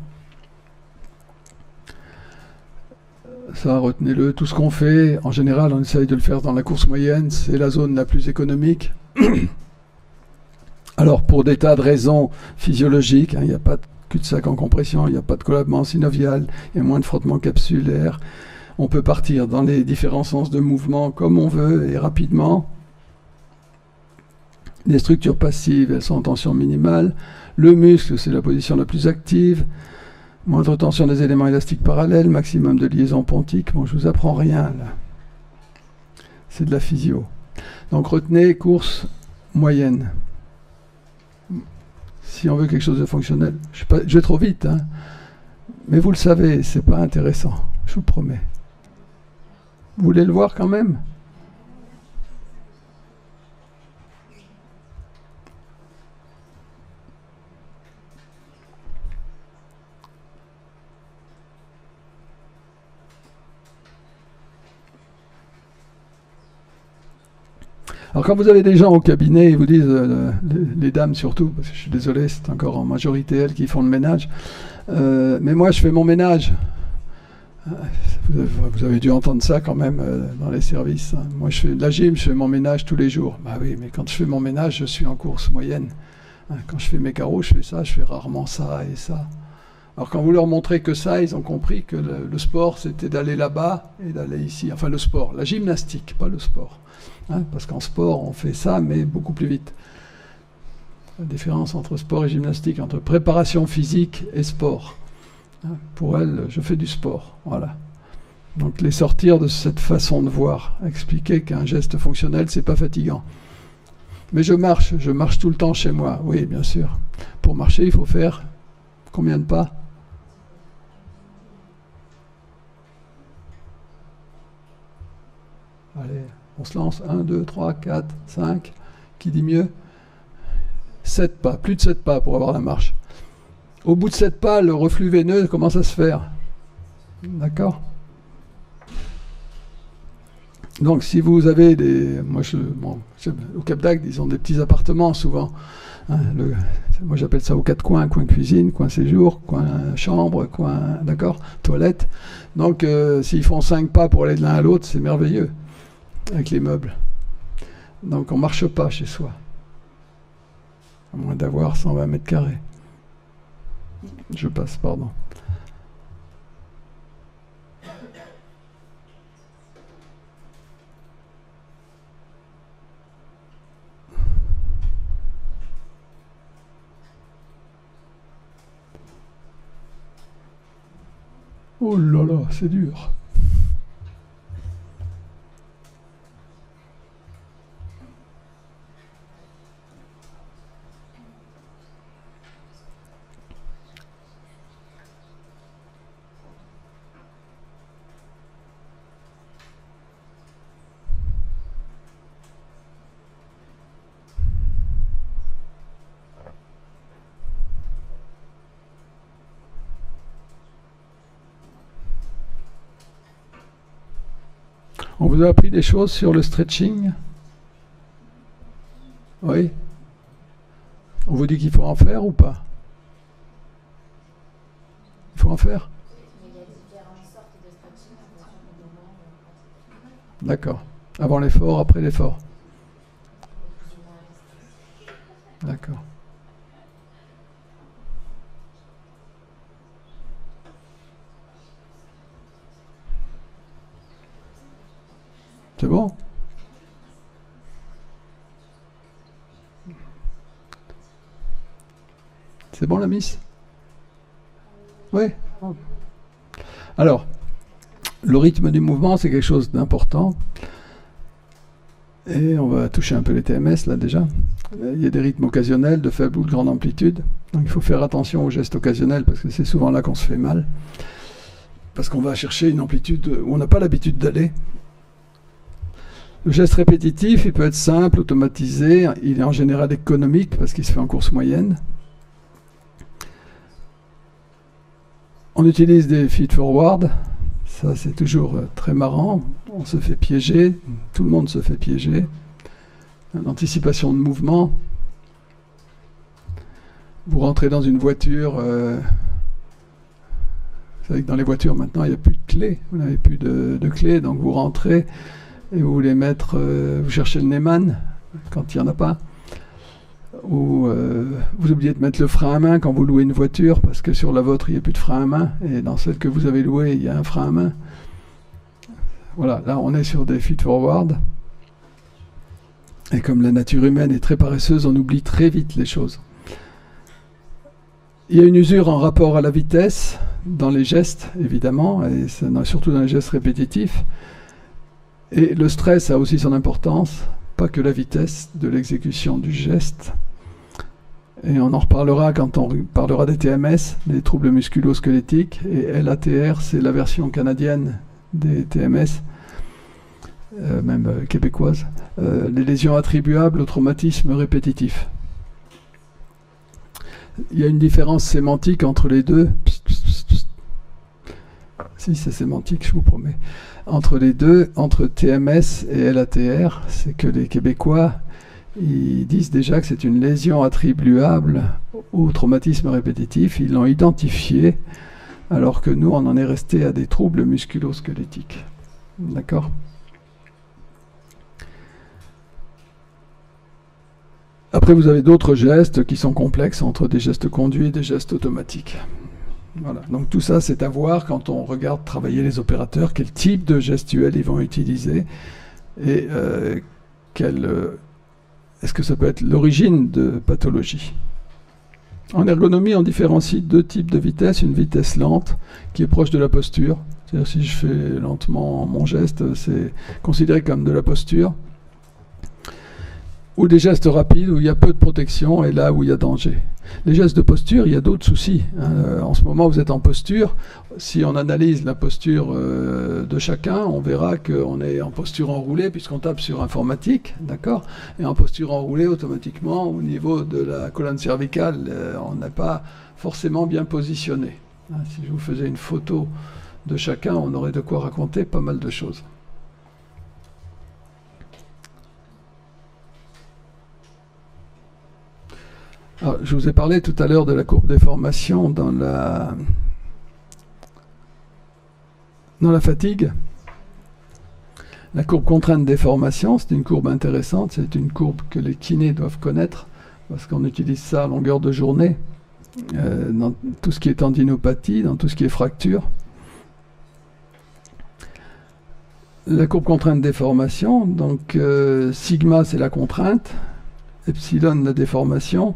Ça, retenez-le. Tout ce qu'on fait, en général, on essaye de le faire dans la course moyenne, c'est la zone la plus économique. Alors, pour des tas de raisons physiologiques, il n'y a pas de cul-de-sac en compression, il n'y a pas de collabement synovial, il y a moins de frottement capsulaire. On peut partir dans les différents sens de mouvement comme on veut et rapidement. Les structures passives, elles sont en tension minimale. Le muscle, c'est la position la plus active. Moindre tension des éléments élastiques parallèles, maximum de liaison pontique. Bon, je vous apprends rien là. C'est de la physio. Donc retenez course moyenne. Si on veut quelque chose de fonctionnel, je vais trop vite, hein. Mais vous le savez, c'est pas intéressant, je vous promets. Vous voulez le voir quand même ? Alors quand vous avez des gens au cabinet, ils vous disent, les dames surtout, parce que je suis désolé, c'est encore en majorité elles qui font le ménage, mais moi je fais mon ménage. Vous avez dû entendre ça quand même dans les services. Hein. Moi je fais de la gym, je fais mon ménage tous les jours. Bah oui, mais quand je fais mon ménage, je suis en course moyenne. Hein, quand je fais mes carreaux, je fais ça, je fais rarement ça et ça. Alors quand vous leur montrez que ça, ils ont compris que le sport c'était d'aller là-bas et d'aller ici. Enfin le sport, la gymnastique, pas le sport. Hein, parce qu'en sport, on fait ça, mais beaucoup plus vite. La différence entre sport et gymnastique, entre préparation physique et sport. Hein, pour elle, je fais du sport. Voilà. Donc les sortir de cette façon de voir, expliquer qu'un geste fonctionnel, c'est pas fatigant. Mais je marche tout le temps chez moi. Oui, bien sûr. Pour marcher, il faut faire combien de pas ? Allez, on se lance. 1, 2, 3, 4, 5. Qui dit mieux? 7 pas, plus de 7 pas pour avoir la marche. Au bout de 7 pas, le reflux veineux commence à se faire. D'accord? Donc si vous avez des... au Cap d'Agde, ils ont des petits appartements souvent. Hein, moi j'appelle ça aux 4 coins, coin cuisine, coin séjour, coin chambre, coin, d'accord, toilette. Donc s'ils font 5 pas pour aller de l'un à l'autre, c'est merveilleux, avec les meubles. Donc on ne marche pas chez soi, à moins d'avoir 120 mètres carrés. Je passe, pardon. Oh là là, c'est dur. On vous a appris des choses sur le stretching? Oui. On vous dit qu'il faut en faire ou pas? Il faut en faire? D'accord. Avant l'effort, après l'effort. D'accord. C'est bon? C'est bon la miss? Oui. Alors, le rythme du mouvement, c'est quelque chose d'important. Et on va toucher un peu les TMS là déjà. Il y a des rythmes occasionnels de faible ou de grande amplitude. Donc il faut faire attention aux gestes occasionnels parce que c'est souvent là qu'on se fait mal. Parce qu'on va chercher une amplitude où on n'a pas l'habitude d'aller. Le geste répétitif, il peut être simple, automatisé. Il est en général économique parce qu'il se fait en course moyenne. On utilise des feed-forward. Ça, c'est toujours très marrant. On se fait piéger. Tout le monde se fait piéger. L'anticipation de mouvement. Vous rentrez dans une voiture. Vous savez que dans les voitures, maintenant, il n'y a plus de clés. Vous n'avez plus de clés. Donc, vous rentrez et vous voulez mettre... vous cherchez le Neyman quand il n'y en a pas. Ou vous oubliez de mettre le frein à main quand vous louez une voiture parce que sur la vôtre il n'y a plus de frein à main et dans celle que vous avez louée il y a un frein à main. Voilà, là on est sur des feed-forward et comme la nature humaine est très paresseuse, on oublie très vite les choses. Il y a une usure en rapport à la vitesse dans les gestes évidemment et surtout dans les gestes répétitifs et le stress a aussi son importance, pas que la vitesse de l'exécution du geste. Et on en reparlera quand on parlera des TMS, des troubles musculo-squelettiques. Et LATR, c'est la version canadienne des TMS, même québécoise. Les lésions attribuables au traumatisme répétitif. Il y a une différence sémantique entre les deux. Si, c'est sémantique, je vous promets. Entre les deux, entre TMS et LATR, c'est que les Québécois... Ils disent déjà que c'est une lésion attribuable au traumatisme répétitif. Ils l'ont identifié, alors que nous, on en est resté à des troubles musculo-squelettiques. D'accord ? Après, vous avez d'autres gestes qui sont complexes entre des gestes conduits et des gestes automatiques. Voilà. Donc tout ça, c'est à voir quand on regarde travailler les opérateurs, quel type de gestuel ils vont utiliser et est-ce que ça peut être l'origine de pathologie? En ergonomie, on différencie deux types de vitesse. Une vitesse lente, qui est proche de la posture. C'est-à-dire si je fais lentement mon geste, c'est considéré comme de la posture. Ou des gestes rapides, où il y a peu de protection, et là où il y a danger. Les gestes de posture, il y a d'autres soucis. En ce moment, vous êtes en posture. Si on analyse la posture de chacun, on verra qu'on est en posture enroulée puisqu'on tape sur informatique, d'accord. Et en posture enroulée, automatiquement, au niveau de la colonne cervicale, on n'est pas forcément bien positionné. Si je vous faisais une photo de chacun, on aurait de quoi raconter pas mal de choses. Alors, je vous ai parlé tout à l'heure de la courbe déformation dans la fatigue. La courbe contrainte déformation, c'est une courbe intéressante, c'est une courbe que les kinés doivent connaître parce qu'on utilise ça à longueur de journée dans tout ce qui est tendinopathie, dans tout ce qui est fracture. La courbe contrainte déformation, donc sigma c'est la contrainte, epsilon la déformation.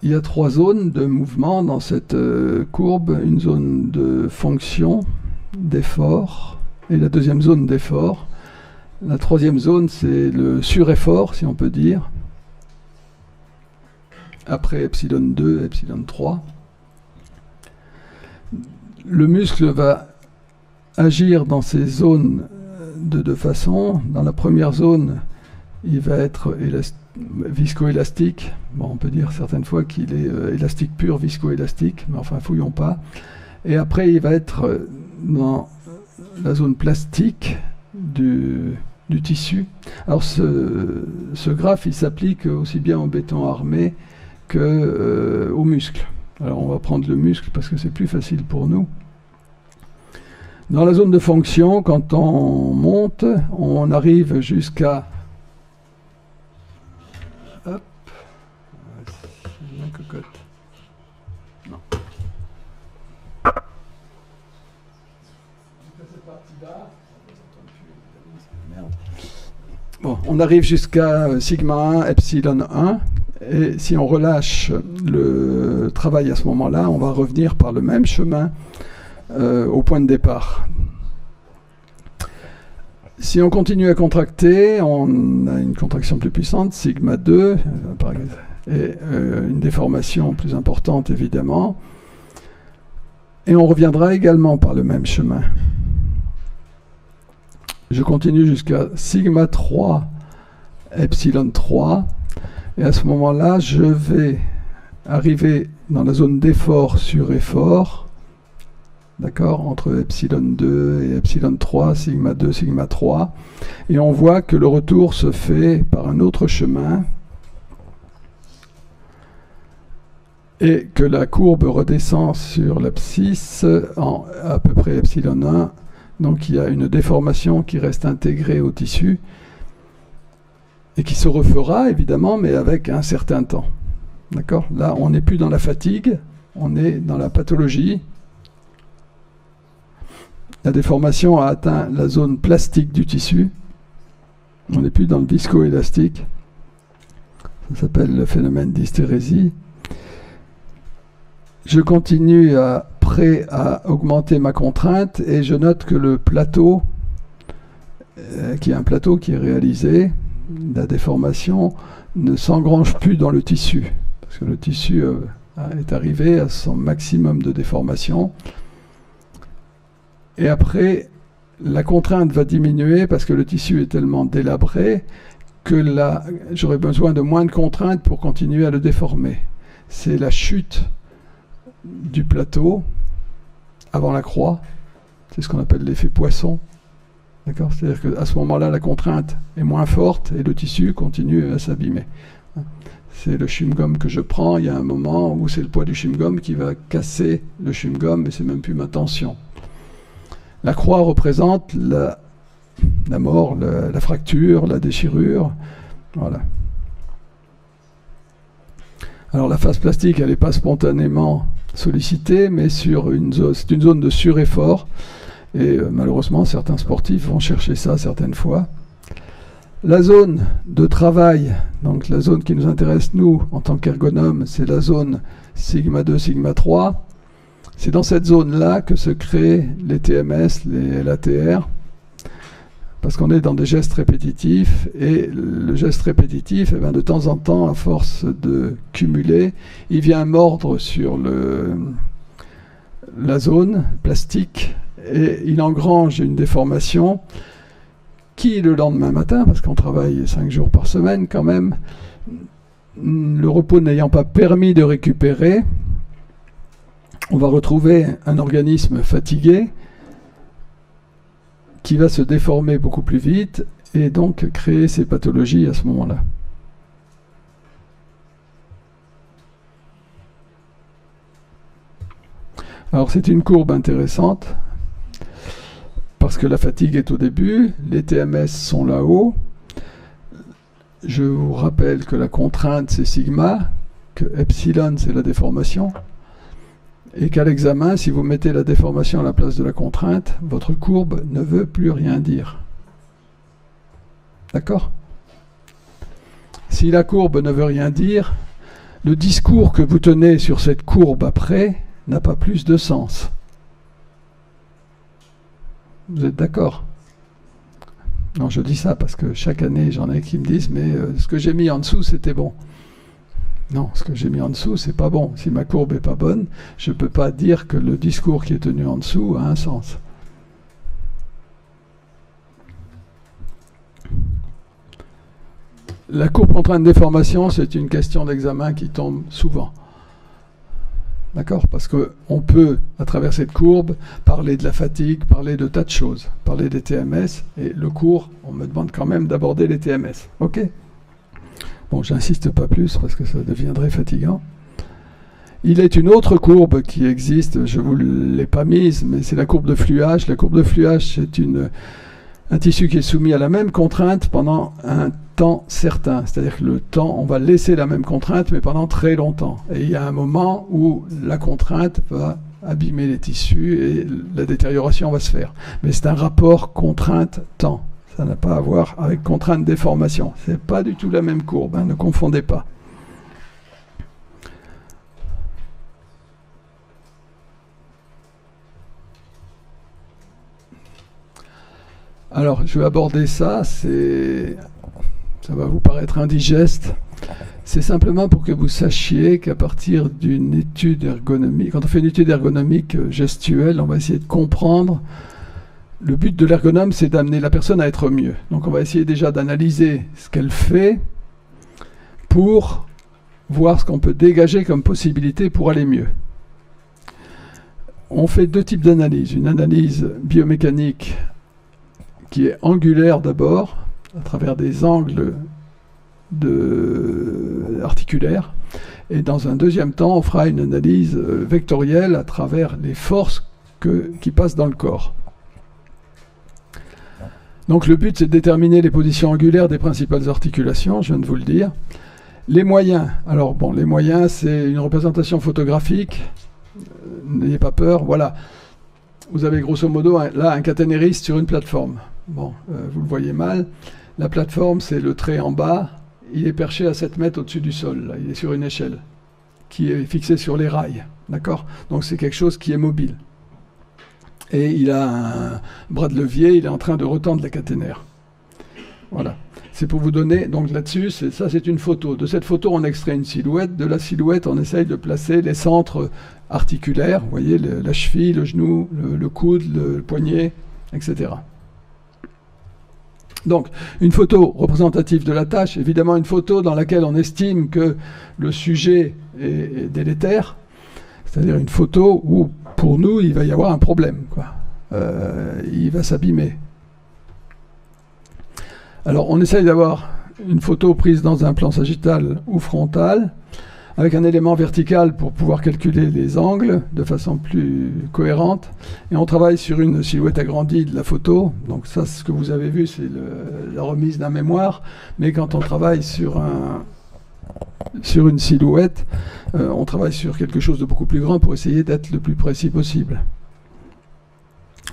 Il y a 3 zones de mouvement dans cette courbe, une zone de fonction, d'effort, et la deuxième zone d'effort. La troisième zone, c'est le sureffort, si on peut dire. Après epsilon 2, epsilon 3. Le muscle va agir dans ces zones de deux façons. Dans la première zone, il va être viscoélastique. Bon, on peut dire certaines fois qu'il est élastique pur, viscoélastique, mais enfin, fouillons pas. Et après, il va être dans la zone plastique du tissu. Alors, ce graphe, il s'applique aussi bien au béton armé qu'aux muscles. Alors, on va prendre le muscle parce que c'est plus facile pour nous. Dans la zone de fonction, quand on monte, on arrive jusqu'à... Hop. La cocotte. Non. Bon, on arrive jusqu'à sigma 1, epsilon 1. Et si on relâche le travail à ce moment-là, on va revenir par le même chemin au point de départ. Si on continue à contracter, on a une contraction plus puissante, sigma 2, et une déformation plus importante évidemment. Et on reviendra également par le même chemin. Je continue jusqu'à sigma 3, epsilon 3. Et à ce moment-là, je vais arriver dans la zone d'effort sur effort, d'accord, entre epsilon 2 et epsilon 3, sigma 2, sigma 3. Et on voit que le retour se fait par un autre chemin et que la courbe redescend sur l'abscisse en à peu près epsilon 1. Donc il y a une déformation qui reste intégrée au tissu et qui se refera évidemment, mais avec un certain temps. D'accord ? Là, on n'est plus dans la fatigue, on est dans la pathologie. La déformation a atteint la zone plastique du tissu. On n'est plus dans le viscoélastique. Ça s'appelle le phénomène d'hystérésie. Je continue après à augmenter ma contrainte et je note que le plateau, qui est un plateau qui est réalisé, la déformation ne s'engrange plus dans le tissu, parce que le tissu est arrivé à son maximum de déformation. Et après, la contrainte va diminuer parce que le tissu est tellement délabré que j'aurai besoin de moins de contraintes pour continuer à le déformer. C'est la chute du plateau avant la croix, c'est ce qu'on appelle l'effet poisson. D'accord ? C'est-à-dire qu'à ce moment-là, la contrainte est moins forte et le tissu continue à s'abîmer. C'est le chewing-gum que je prends, il y a un moment où c'est le poids du chewing-gum qui va casser le chewing-gum et c'est même plus ma tension. La croix représente la mort, la fracture, la déchirure. Voilà. Alors la phase plastique, elle n'est pas spontanément sollicitée, mais c'est une zone de sureffort. Et malheureusement, certains sportifs vont chercher ça certaines fois. La zone de travail, donc la zone qui nous intéresse nous en tant qu'ergonomes, c'est la zone sigma 2, sigma 3. C'est dans cette zone-là que se créent les TMS, les LATR. Parce qu'on est dans des gestes répétitifs, et le geste répétitif, eh bien, de temps en temps, à force de cumuler, il vient mordre sur la zone plastique, et il engrange une déformation qui, le lendemain matin, parce qu'on travaille 5 jours par semaine quand même, le repos n'ayant pas permis de récupérer, on va retrouver un organisme fatigué qui va se déformer beaucoup plus vite et donc créer ces pathologies à ce moment-là. Alors c'est une courbe intéressante parce que la fatigue est au début, les TMS sont là-haut. Je vous rappelle que la contrainte c'est sigma, que epsilon c'est la déformation, et qu'à l'examen, si vous mettez la déformation à la place de la contrainte, votre courbe ne veut plus rien dire. D'accord ? Si la courbe ne veut rien dire, le discours que vous tenez sur cette courbe après n'a pas plus de sens. Vous êtes d'accord ? Non, je dis ça parce que chaque année, j'en ai qui me disent « mais ce que j'ai mis en dessous, c'était bon ». Non, ce que j'ai mis en dessous, c'est pas bon. Si ma courbe est pas bonne, je peux pas dire que le discours qui est tenu en dessous a un sens. La courbe contrainte déformation, c'est une question d'examen qui tombe souvent. D'accord ? Parce qu'on peut, à travers cette courbe, parler de la fatigue, parler de tas de choses, parler des TMS, et le cours, on me demande quand même d'aborder les TMS. Ok ? Bon, j'insiste pas plus parce que ça deviendrait fatigant. Il est une autre courbe qui existe, je ne vous l'ai pas mise, mais c'est la courbe de fluage. La courbe de fluage, c'est un tissu qui est soumis à la même contrainte pendant un temps certain. C'est-à-dire que le temps, on va laisser la même contrainte, mais pendant très longtemps. Et il y a un moment où la contrainte va abîmer les tissus et la détérioration va se faire. Mais c'est un rapport contrainte-temps. Ça n'a pas à voir avec contrainte déformation. Ce n'est pas du tout la même courbe, hein, ne confondez pas. Alors, je vais aborder ça, ça va vous paraître indigeste. C'est simplement pour que vous sachiez qu'à partir d'une étude ergonomique, quand on fait une étude ergonomique gestuelle, on va essayer de comprendre. Le but de l'ergonome, c'est d'amener la personne à être mieux. Donc on va essayer déjà d'analyser ce qu'elle fait pour voir ce qu'on peut dégager comme possibilité pour aller mieux. On fait 2 types d'analyses. Une analyse biomécanique qui est angulaire d'abord, à travers des angles articulaires. Et dans un deuxième temps, on fera une analyse vectorielle à travers les forces qui passent dans le corps. Donc le but, c'est de déterminer les positions angulaires des principales articulations, je viens de vous le dire. Les moyens. Alors bon, les moyens, c'est une représentation photographique. N'ayez pas peur, voilà. Vous avez grosso modo là un caténériste sur une plateforme. Bon, vous le voyez mal. La plateforme, c'est le trait en bas. Il est perché à 7 mètres au-dessus du sol. Là. Il est sur une échelle qui est fixée sur les rails. D'accord ? Donc c'est quelque chose qui est mobile. Et il a un bras de levier, il est en train de retendre les caténaires. Voilà. C'est pour vous donner, donc là-dessus, ça c'est une photo. De cette photo, on extrait une silhouette. De la silhouette, on essaye de placer les centres articulaires. Vous voyez, la cheville, le genou, le coude, le poignet, etc. Donc, une photo représentative de la tâche, évidemment une photo dans laquelle on estime que le sujet est délétère, c'est-à-dire une photo où, pour nous, il va y avoir un problème, quoi. Il va s'abîmer. Alors, on essaye d'avoir une photo prise dans un plan sagittal ou frontal, avec un élément vertical pour pouvoir calculer les angles de façon plus cohérente. Et on travaille sur une silhouette agrandie de la photo. Donc ça, ce que vous avez vu, c'est la remise d'un mémoire. Mais quand on travaille sur une silhouette, on travaille sur quelque chose de beaucoup plus grand pour essayer d'être le plus précis possible.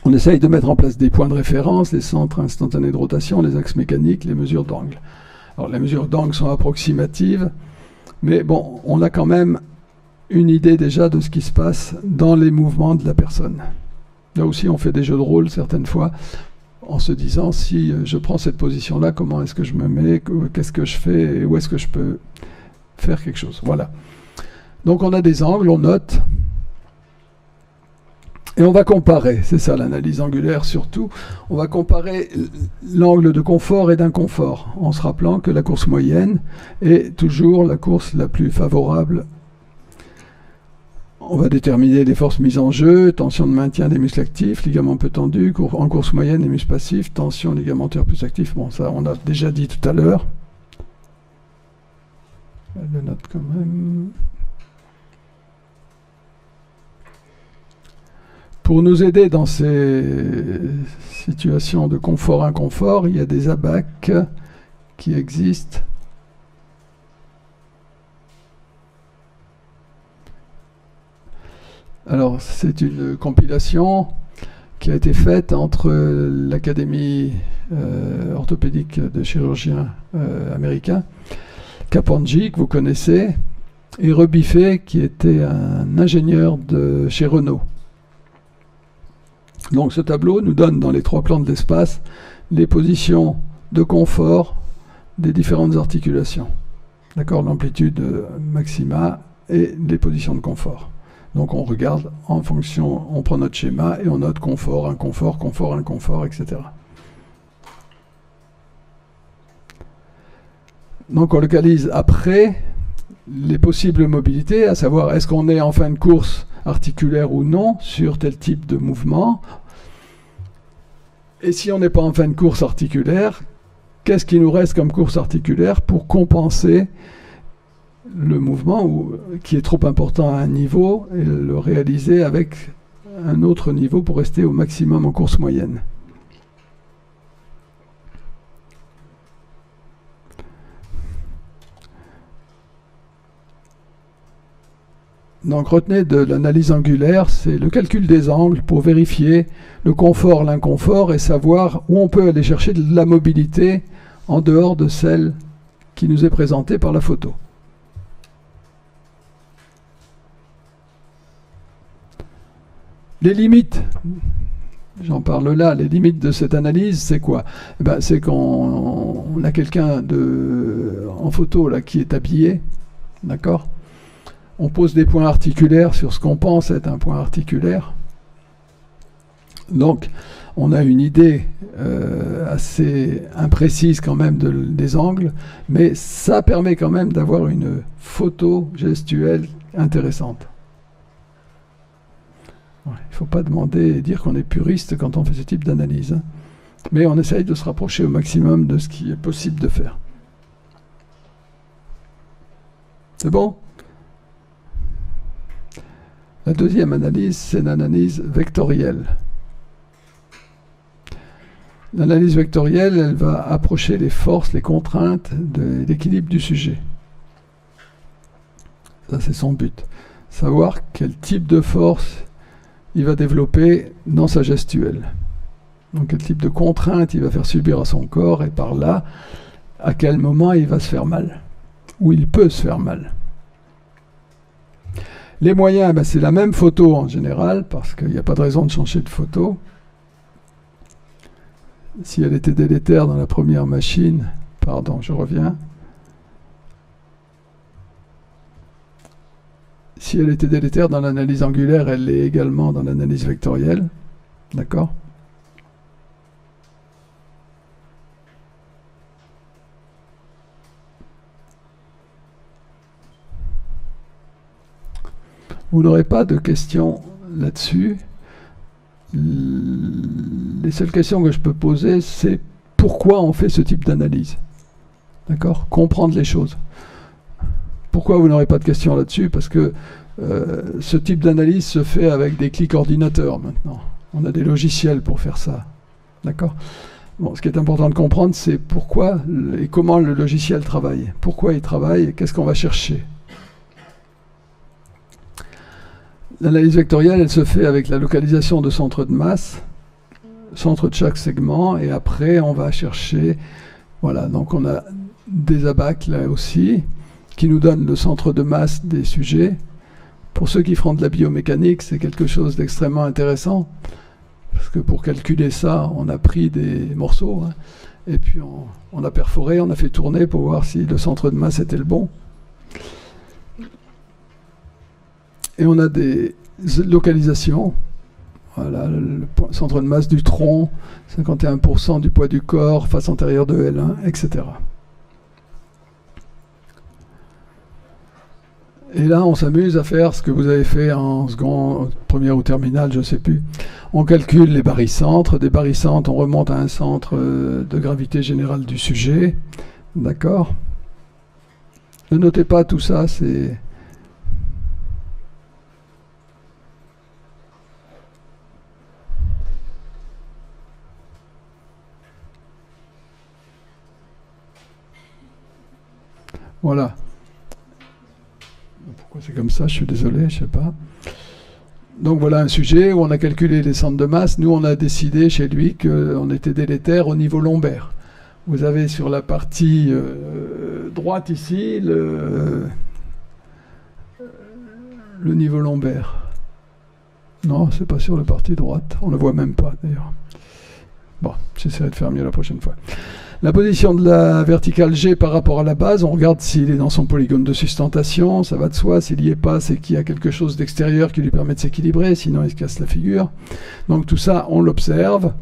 On essaye de mettre en place des points de référence, les centres instantanés de rotation, les axes mécaniques, les mesures d'angle. Alors les mesures d'angle sont approximatives, mais bon, on a quand même une idée déjà de ce qui se passe dans les mouvements de la personne. Là aussi, on fait des jeux de rôle certaines fois en se disant si je prends cette position-là, comment est-ce que je me mets, qu'est-ce que je fais et où est-ce que je peux faire quelque chose. Voilà. Donc on a des angles, on note. Et on va comparer, c'est ça l'analyse angulaire surtout, on va comparer l'angle de confort et d'inconfort, en se rappelant que la course moyenne est toujours la course la plus favorable. On va déterminer les forces mises en jeu, tension de maintien des muscles actifs, ligaments peu tendus, en course moyenne et muscles passifs, tension ligamentaire plus actif, bon ça on a déjà dit tout à l'heure. Je le note quand même. Pour nous aider dans ces situations de confort-inconfort, il y a des abacs qui existent. Alors, c'est une compilation qui a été faite entre l'Académie orthopédique de chirurgiens américains, Kapanji, que vous connaissez, et Rebiffé, qui était un ingénieur chez Renault. Donc ce tableau nous donne dans les 3 plans de l'espace les positions de confort des différentes articulations. D'accord, l'amplitude maxima et les positions de confort. Donc on regarde en fonction, on prend notre schéma et on note confort, inconfort, confort, inconfort, etc. Donc on localise après les possibles mobilités, à savoir est-ce qu'on est en fin de course articulaire ou non sur tel type de mouvement. Et si on n'est pas en fin de course articulaire, qu'est-ce qui nous reste comme course articulaire pour compenser le mouvement qui est trop important à un niveau et le réaliser avec un autre niveau pour rester au maximum en course moyenne. Donc retenez de l'analyse angulaire, c'est le calcul des angles pour vérifier le confort, l'inconfort et savoir où on peut aller chercher de la mobilité en dehors de celle qui nous est présentée par la photo. Les limites, j'en parle là, les limites de cette analyse, c'est quoi? C'est qu'on a quelqu'un en photo là, qui est habillé, d'accord? On pose des points articulaires sur ce qu'on pense être un point articulaire. Donc, on a une idée assez imprécise quand même des angles, mais ça permet quand même d'avoir une photo gestuelle intéressante. Il ne faut pas demander et dire qu'on est puriste quand on fait ce type d'analyse, hein. Mais on essaye de se rapprocher au maximum de ce qui est possible de faire. C'est bon ? La deuxième analyse, c'est l'analyse vectorielle. L'analyse vectorielle, elle va approcher les forces, les contraintes de l'équilibre du sujet. Ça, c'est son but. Savoir quel type de force il va développer dans sa gestuelle. Donc, quel type de contrainte il va faire subir à son corps et par là, à quel moment il va se faire mal. Ou il peut se faire mal. Les moyens, c'est la même photo en général, parce qu'il n'y a pas de raison de changer de photo. Si elle était délétère dans la première machine, pardon, je reviens. Si elle était délétère dans l'analyse angulaire, elle l'est également dans l'analyse vectorielle. D'accord ? Vous n'aurez pas de questions là-dessus. Les seules questions que je peux poser, c'est pourquoi on fait ce type d'analyse. D'accord ? Comprendre les choses. Pourquoi vous n'aurez pas de questions là-dessus? Parce que ce type d'analyse se fait avec des clics ordinateurs maintenant. On a des logiciels pour faire ça. D'accord ? Bon, ce qui est important de comprendre, c'est pourquoi et comment le logiciel travaille. Pourquoi il travaille et qu'est-ce qu'on va chercher. L'analyse vectorielle, elle se fait avec la localisation de centre de masse, centre de chaque segment, et après on va chercher, voilà, donc on a des abacs là aussi, qui nous donnent le centre de masse des sujets. Pour ceux qui feront de la biomécanique, c'est quelque chose d'extrêmement intéressant, Parce que pour calculer ça, on a pris des morceaux, hein, et puis on a perforé, on a fait tourner pour voir si le centre de masse était le bon. Et on a des localisations. Voilà, le centre de masse du tronc, 51% du poids du corps, face antérieure de L1, etc. Et là, on s'amuse à faire ce que vous avez fait en seconde, première ou terminale, je ne sais plus. On calcule les barycentres. Des barycentres, on remonte à un centre de gravité générale du sujet. D'accord ? Ne notez pas tout ça, c'est... Voilà. Pourquoi c'est comme ça? Je suis désolé, je ne sais pas. Donc voilà un sujet où on a calculé les centres de masse. Nous, on a décidé chez lui qu'on était délétère au niveau lombaire. Vous avez sur la partie droite ici le niveau lombaire. Non, c'est pas sur la partie droite. On ne le voit même pas d'ailleurs. Bon, j'essaierai de faire mieux la prochaine fois. La position de la verticale G par rapport à la base, on regarde s'il est dans son polygone de sustentation, ça va de soi. S'il n'y est pas, c'est qu'il y a quelque chose d'extérieur qui lui permet de s'équilibrer, sinon il se casse la figure. Donc tout ça, on l'observe.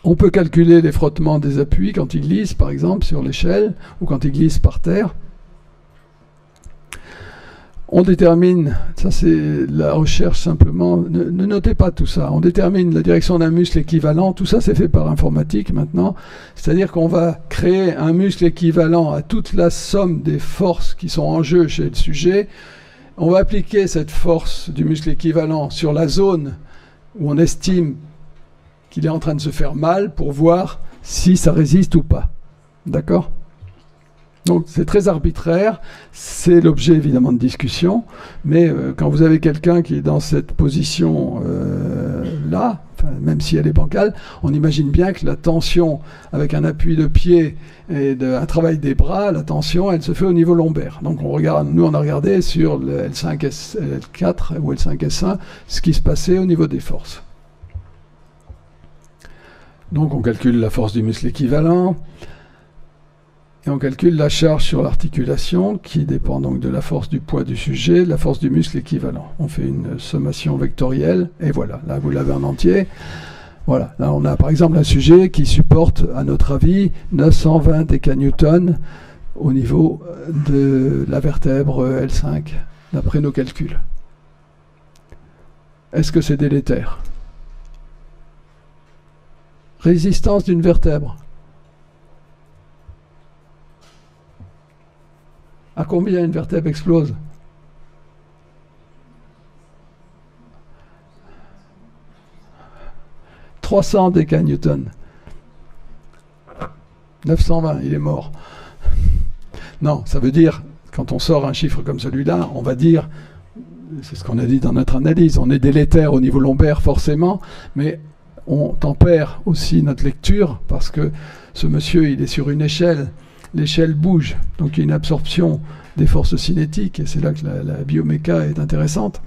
On peut calculer les frottements des appuis quand il glisse, par exemple, sur l'échelle, ou quand il glisse par terre. On détermine, ça c'est la recherche simplement, ne notez pas tout ça, on détermine la direction d'un muscle équivalent, tout ça c'est fait par informatique maintenant, c'est-à-dire qu'on va créer un muscle équivalent à toute la somme des forces qui sont en jeu chez le sujet. On va appliquer cette force du muscle équivalent sur la zone où on estime qu'il est en train de se faire mal pour voir si ça résiste ou pas. D'accord ? Donc c'est très arbitraire, c'est l'objet évidemment de discussion, mais quand vous avez quelqu'un qui est dans cette position là, même si elle est bancale, on imagine bien que la tension avec un appui de pied et un travail des bras, la tension elle se fait au niveau lombaire. Donc nous on a regardé sur le L5, L4 ou L5, S1 ce qui se passait au niveau des forces. Donc on calcule la force du muscle équivalent. Et on calcule la charge sur l'articulation qui dépend donc de la force du poids du sujet, de la force du muscle équivalent. On fait une sommation vectorielle et voilà, là vous l'avez en entier. Voilà, là on a par exemple un sujet qui supporte, à notre avis, 920 décanewtons au niveau de la vertèbre L5, d'après nos calculs. Est-ce que c'est délétère? Résistance d'une vertèbre. À combien une vertèbre explose? « 300 décanewtons. 920, il est mort. » Non, ça veut dire, quand on sort un chiffre comme celui-là, on va dire, c'est ce qu'on a dit dans notre analyse, on est délétère au niveau lombaire forcément, mais on tempère aussi notre lecture, parce que ce monsieur, il est sur une échelle, l'échelle bouge, donc il y a une absorption des forces cinétiques, et c'est là que la bioméca est intéressante.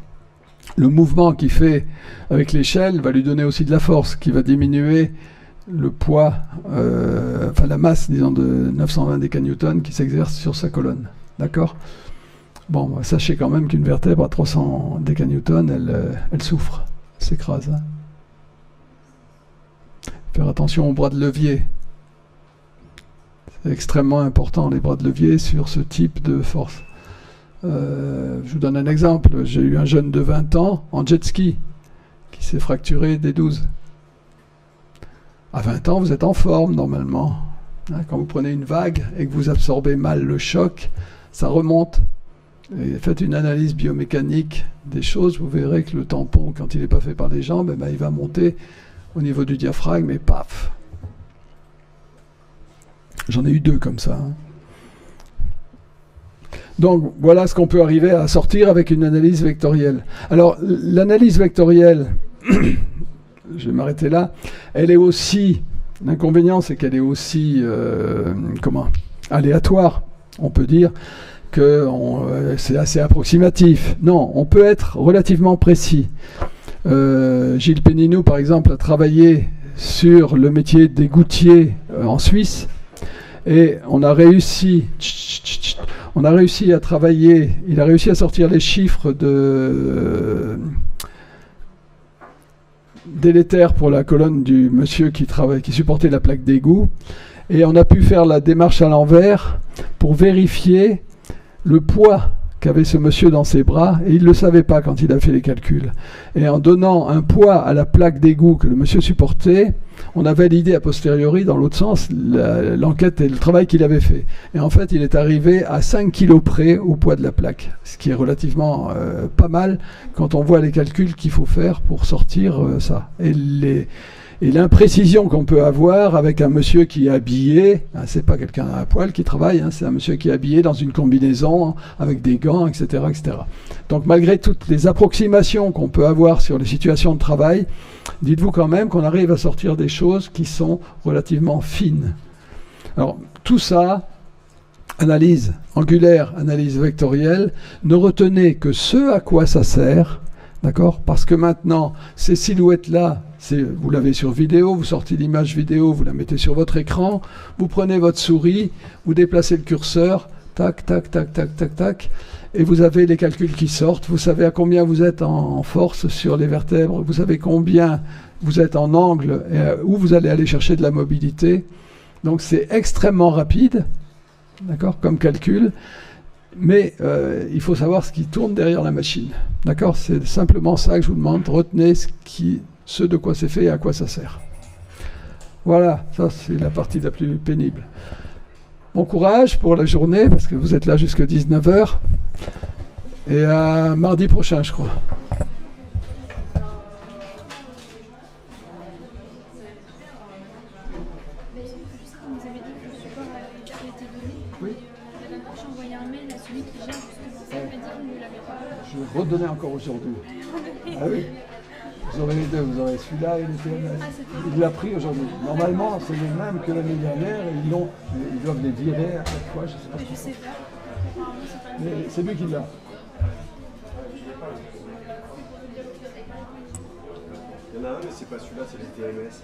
Le mouvement qu'il fait avec l'échelle va lui donner aussi de la force, qui va diminuer le poids, enfin la masse, disons, de 920 décanewtons qui s'exerce sur sa colonne. D'accord ? Bon, sachez quand même qu'une vertèbre à 300 décanewtons, elle souffre, elle s'écrase. Hein. Faire attention aux bras de levier. C'est extrêmement important, les bras de levier, sur ce type de force. Je vous donne un exemple. J'ai eu un jeune de 20 ans en jet ski qui s'est fracturé des 12. À 20 ans, vous êtes en forme normalement. Hein, quand vous prenez une vague et que vous absorbez mal le choc, ça remonte. Et faites une analyse biomécanique des choses, vous verrez que le tampon, quand il n'est pas fait par les jambes, eh ben, il va monter au niveau du diaphragme et paf. J'en ai eu 2 comme ça. Hein. Donc voilà ce qu'on peut arriver à sortir avec une analyse vectorielle. Alors l'analyse vectorielle, je vais m'arrêter là, elle est aussi, l'inconvénient c'est qu'elle est aussi aléatoire, on peut dire que c'est assez approximatif. Non, on peut être relativement précis. Gilles Péninou, par exemple, a travaillé sur le métier d'égoutier en Suisse. Et on a réussi à travailler, il a réussi à sortir les chiffres délétères pour la colonne du monsieur qui supportait la plaque d'égout. Et on a pu faire la démarche à l'envers pour vérifier le poids qu'avait ce monsieur dans ses bras, et il ne le savait pas quand il a fait les calculs. Et en donnant un poids à la plaque d'égout que le monsieur supportait, on a validé a posteriori, dans l'autre sens, l'enquête et le travail qu'il avait fait. Et en fait, il est arrivé à 5 kilos près au poids de la plaque, ce qui est relativement pas mal quand on voit les calculs qu'il faut faire pour sortir ça. Et l'imprécision qu'on peut avoir avec un monsieur qui est habillé, hein, c'est pas quelqu'un à poil qui travaille, hein, c'est un monsieur qui est habillé dans une combinaison, avec des gants, etc., etc. Donc malgré toutes les approximations qu'on peut avoir sur les situations de travail, dites-vous quand même qu'on arrive à sortir des choses qui sont relativement fines. Alors tout ça, analyse angulaire, analyse vectorielle, ne retenez que ce à quoi ça sert, d'accord ? Parce que maintenant, ces silhouettes-là, vous l'avez sur vidéo, vous sortez l'image vidéo, vous la mettez sur votre écran, vous prenez votre souris, vous déplacez le curseur, tac, tac, tac, tac, tac, tac, et vous avez les calculs qui sortent, vous savez à combien vous êtes en force sur les vertèbres, vous savez combien vous êtes en angle, et où vous allez aller chercher de la mobilité. Donc c'est extrêmement rapide, d'accord, comme calcul, mais il faut savoir ce qui tourne derrière la machine, d'accord. C'est simplement ça que je vous demande, retenez ce de quoi c'est fait et à quoi ça sert. Voilà, ça c'est la partie la plus pénible. Bon courage pour la journée, parce que vous êtes là jusqu'à 19h. Et à mardi prochain, je crois. Oui. J'ai envoyé un mail à celui qui gère justement ça, il m'a dit qu'il ne l'avait pas. Je vais redonner encore aujourd'hui. Ah oui. Vous aurez les deux, vous aurez celui-là et le TMS. Il l'a pris aujourd'hui. Normalement, c'est les mêmes que l'année dernière et ils doivent les virer à chaque fois, je ne sais pas. Je sais pas. Mais c'est lui qui l'a.
Il y en a un, mais c'est pas celui-là, c'est le TMS.